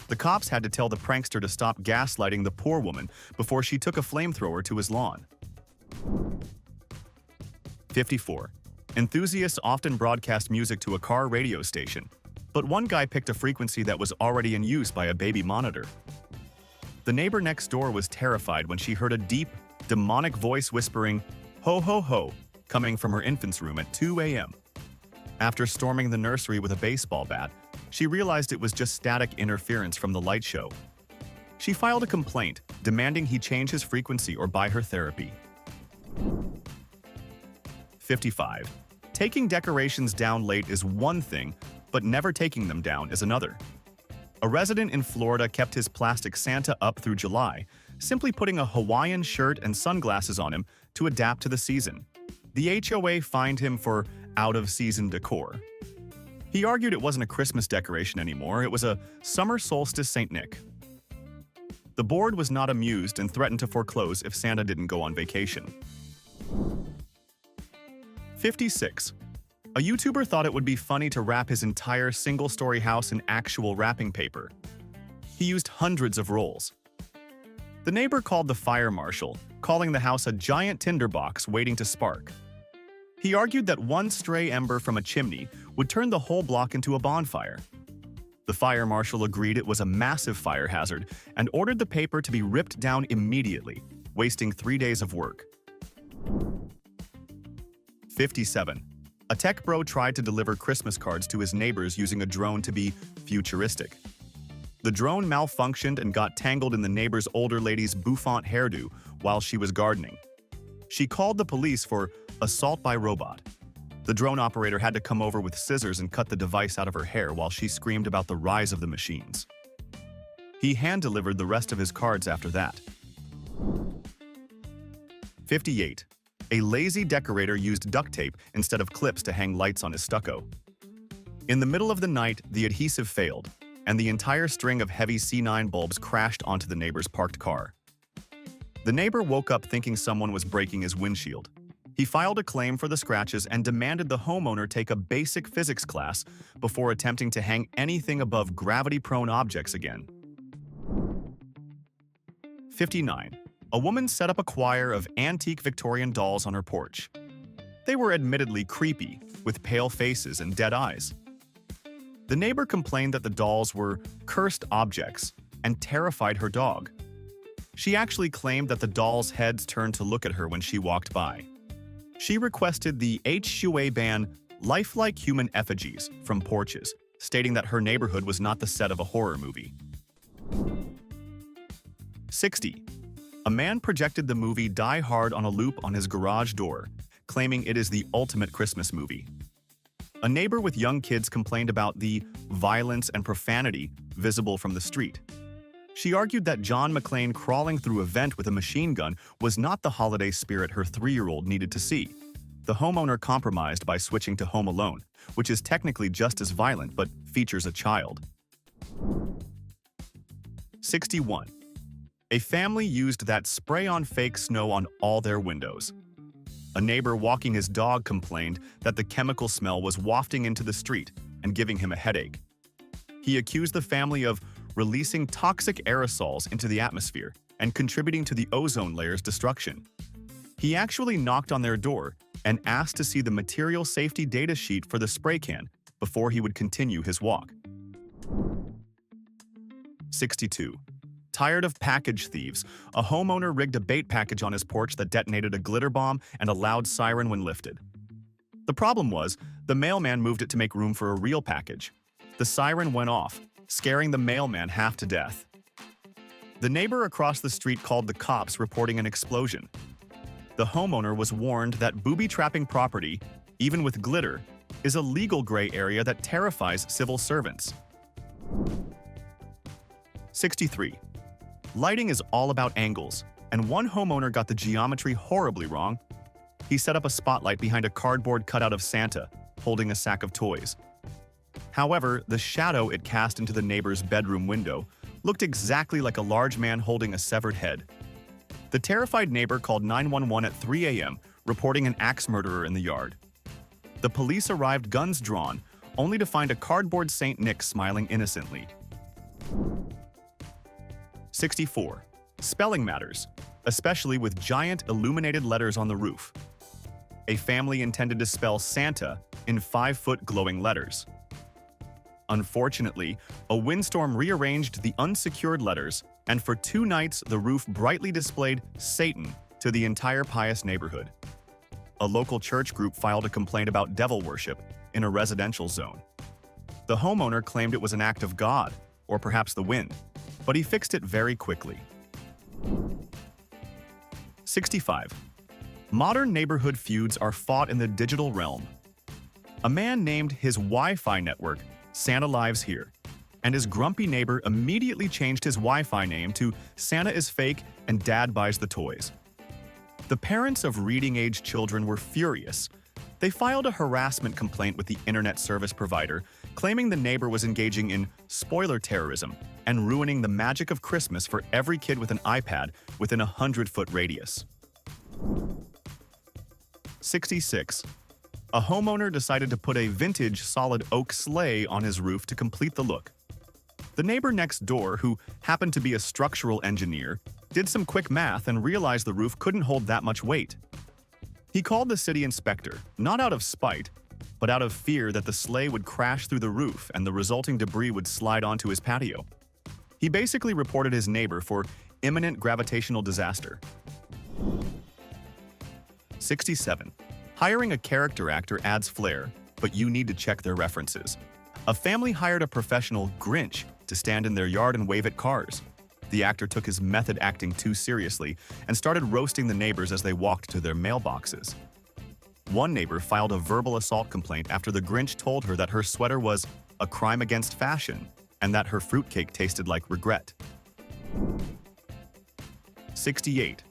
The cops had to tell the prankster to stop gaslighting the poor woman before she took a flamethrower to his lawn. 54. Enthusiasts often broadcast music to a car radio station, but one guy picked a frequency that was already in use by a baby monitor. The neighbor next door was terrified when she heard a deep, demonic voice whispering, "Ho ho ho," coming from her infant's room at 2 a.m. After storming the nursery with a baseball bat, she realized it was just static interference from the light show. She filed a complaint, demanding he change his frequency or buy her therapy. 55. Taking decorations down late is one thing, but never taking them down is another. A resident in Florida kept his plastic Santa up through July, simply putting a Hawaiian shirt and sunglasses on him to adapt to the season. The HOA fined him for out-of-season decor. He argued it wasn't a Christmas decoration anymore, it was a summer solstice St. Nick. The board was not amused and threatened to foreclose if Santa didn't go on vacation. 56. A YouTuber thought it would be funny to wrap his entire single-story house in actual wrapping paper. He used hundreds of rolls. The neighbor called the fire marshal, calling the house a giant tinderbox waiting to spark. He argued that one stray ember from a chimney would turn the whole block into a bonfire. The fire marshal agreed it was a massive fire hazard and ordered the paper to be ripped down immediately, wasting 3 days of work. 57. A tech bro tried to deliver Christmas cards to his neighbors using a drone to be futuristic. The drone malfunctioned and got tangled in the neighbor's older lady's bouffant hairdo while she was gardening. She called the police for assault by robot. The drone operator had to come over with scissors and cut the device out of her hair while she screamed about the rise of the machines. He hand-delivered the rest of his cards after that. 58. A lazy decorator used duct tape instead of clips to hang lights on his stucco. In the middle of the night, the adhesive failed, and the entire string of heavy C9 bulbs crashed onto the neighbor's parked car. The neighbor woke up thinking someone was breaking his windshield. He filed a claim for the scratches and demanded the homeowner take a basic physics class before attempting to hang anything above gravity-prone objects again. 59. A woman set up a choir of antique Victorian dolls on her porch. They were admittedly creepy, with pale faces and dead eyes. The neighbor complained that the dolls were cursed objects and terrified her dog. She actually claimed that the dolls' heads turned to look at her when she walked by. She requested the HOA ban lifelike human effigies from porches, stating that her neighborhood was not the set of a horror movie. 60. A man projected the movie Die Hard on a loop on his garage door, claiming it is the ultimate Christmas movie. A neighbor with young kids complained about the violence and profanity visible from the street. She argued that John McClane crawling through a vent with a machine gun was not the holiday spirit her 3-year-old needed to see. The homeowner compromised by switching to Home Alone, which is technically just as violent but features a child. 61. A family used that spray-on fake snow on all their windows. A neighbor walking his dog complained that the chemical smell was wafting into the street and giving him a headache. He accused the family of releasing toxic aerosols into the atmosphere and contributing to the ozone layer's destruction. He actually knocked on their door and asked to see the material safety data sheet for the spray can before he would continue his walk. 62. Tired of package thieves, a homeowner rigged a bait package on his porch that detonated a glitter bomb and a loud siren when lifted. The problem was, the mailman moved it to make room for a real package. The siren went off, scaring the mailman half to death. The neighbor across the street called the cops, reporting an explosion. The homeowner was warned that booby-trapping property, even with glitter, is a legal gray area that terrifies civil servants. 63. Lighting is all about angles, and one homeowner got the geometry horribly wrong. He set up a spotlight behind a cardboard cutout of Santa, holding a sack of toys. However, the shadow it cast into the neighbor's bedroom window looked exactly like a large man holding a severed head. The terrified neighbor called 911 at 3 a.m., reporting an axe murderer in the yard. The police arrived, guns drawn, only to find a cardboard Saint Nick smiling innocently. 64. Spelling matters, especially with giant illuminated letters on the roof. A family intended to spell Santa in 5-foot glowing letters. Unfortunately, a windstorm rearranged the unsecured letters, and for 2 nights the roof brightly displayed Satan to the entire pious neighborhood. A local church group filed a complaint about devil worship in a residential zone. The homeowner claimed it was an act of God, or perhaps the wind, but he fixed it very quickly. 65. Modern neighborhood feuds are fought in the digital realm. A man named his Wi-Fi network Santa Lives Here, and his grumpy neighbor immediately changed his Wi-Fi name to Santa is Fake and Dad Buys the Toys. The parents of reading-age children were furious. They filed a harassment complaint with the internet service provider, claiming the neighbor was engaging in spoiler terrorism and ruining the magic of Christmas for every kid with an iPad within a 100-foot radius. 66. A homeowner decided to put a vintage solid oak sleigh on his roof to complete the look. The neighbor next door, who happened to be a structural engineer, did some quick math and realized the roof couldn't hold that much weight. He called the city inspector, not out of spite, but out of fear that the sleigh would crash through the roof and the resulting debris would slide onto his patio. He basically reported his neighbor for imminent gravitational disaster. 67. Hiring a character actor adds flair, but you need to check their references. A family hired a professional Grinch to stand in their yard and wave at cars. The actor took his method acting too seriously and started roasting the neighbors as they walked to their mailboxes. One neighbor filed a verbal assault complaint after the Grinch told her that her sweater was a crime against fashion and that her fruitcake tasted like regret. 68.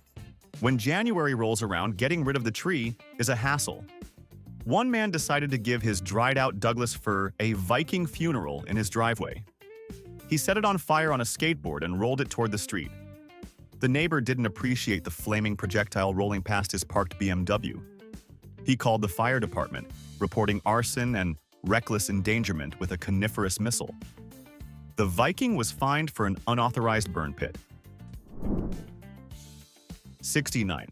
When January rolls around, getting rid of the tree is a hassle. One man decided to give his dried-out Douglas fir a Viking funeral in his driveway. He set it on fire on a skateboard and rolled it toward the street. The neighbor didn't appreciate the flaming projectile rolling past his parked BMW. He called the fire department, reporting arson and reckless endangerment with a coniferous missile. The Viking was fined for an unauthorized burn pit. 69.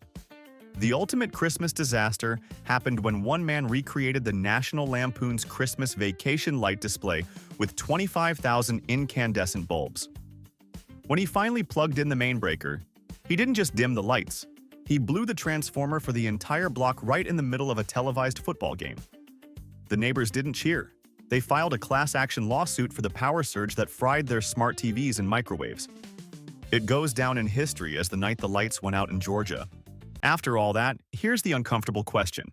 The ultimate Christmas disaster happened when one man recreated the National Lampoon's Christmas Vacation light display with 25,000 incandescent bulbs. When he finally plugged in the main breaker, he didn't just dim the lights. He blew the transformer for the entire block right in the middle of a televised football game. The neighbors didn't cheer. They filed a class-action lawsuit for the power surge that fried their smart TVs and microwaves. It goes down in history as the night the lights went out in Georgia. After all that, here's the uncomfortable question.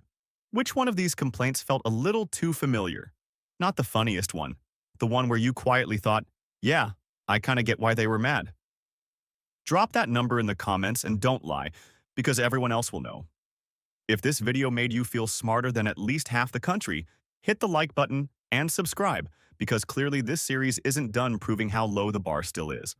Which one of these complaints felt a little too familiar? Not the funniest one. The one where you quietly thought, yeah, I kinda get why they were mad. Drop that number in the comments and don't lie, because everyone else will know. If this video made you feel smarter than at least half the country, hit the like button and subscribe, because clearly this series isn't done proving how low the bar still is.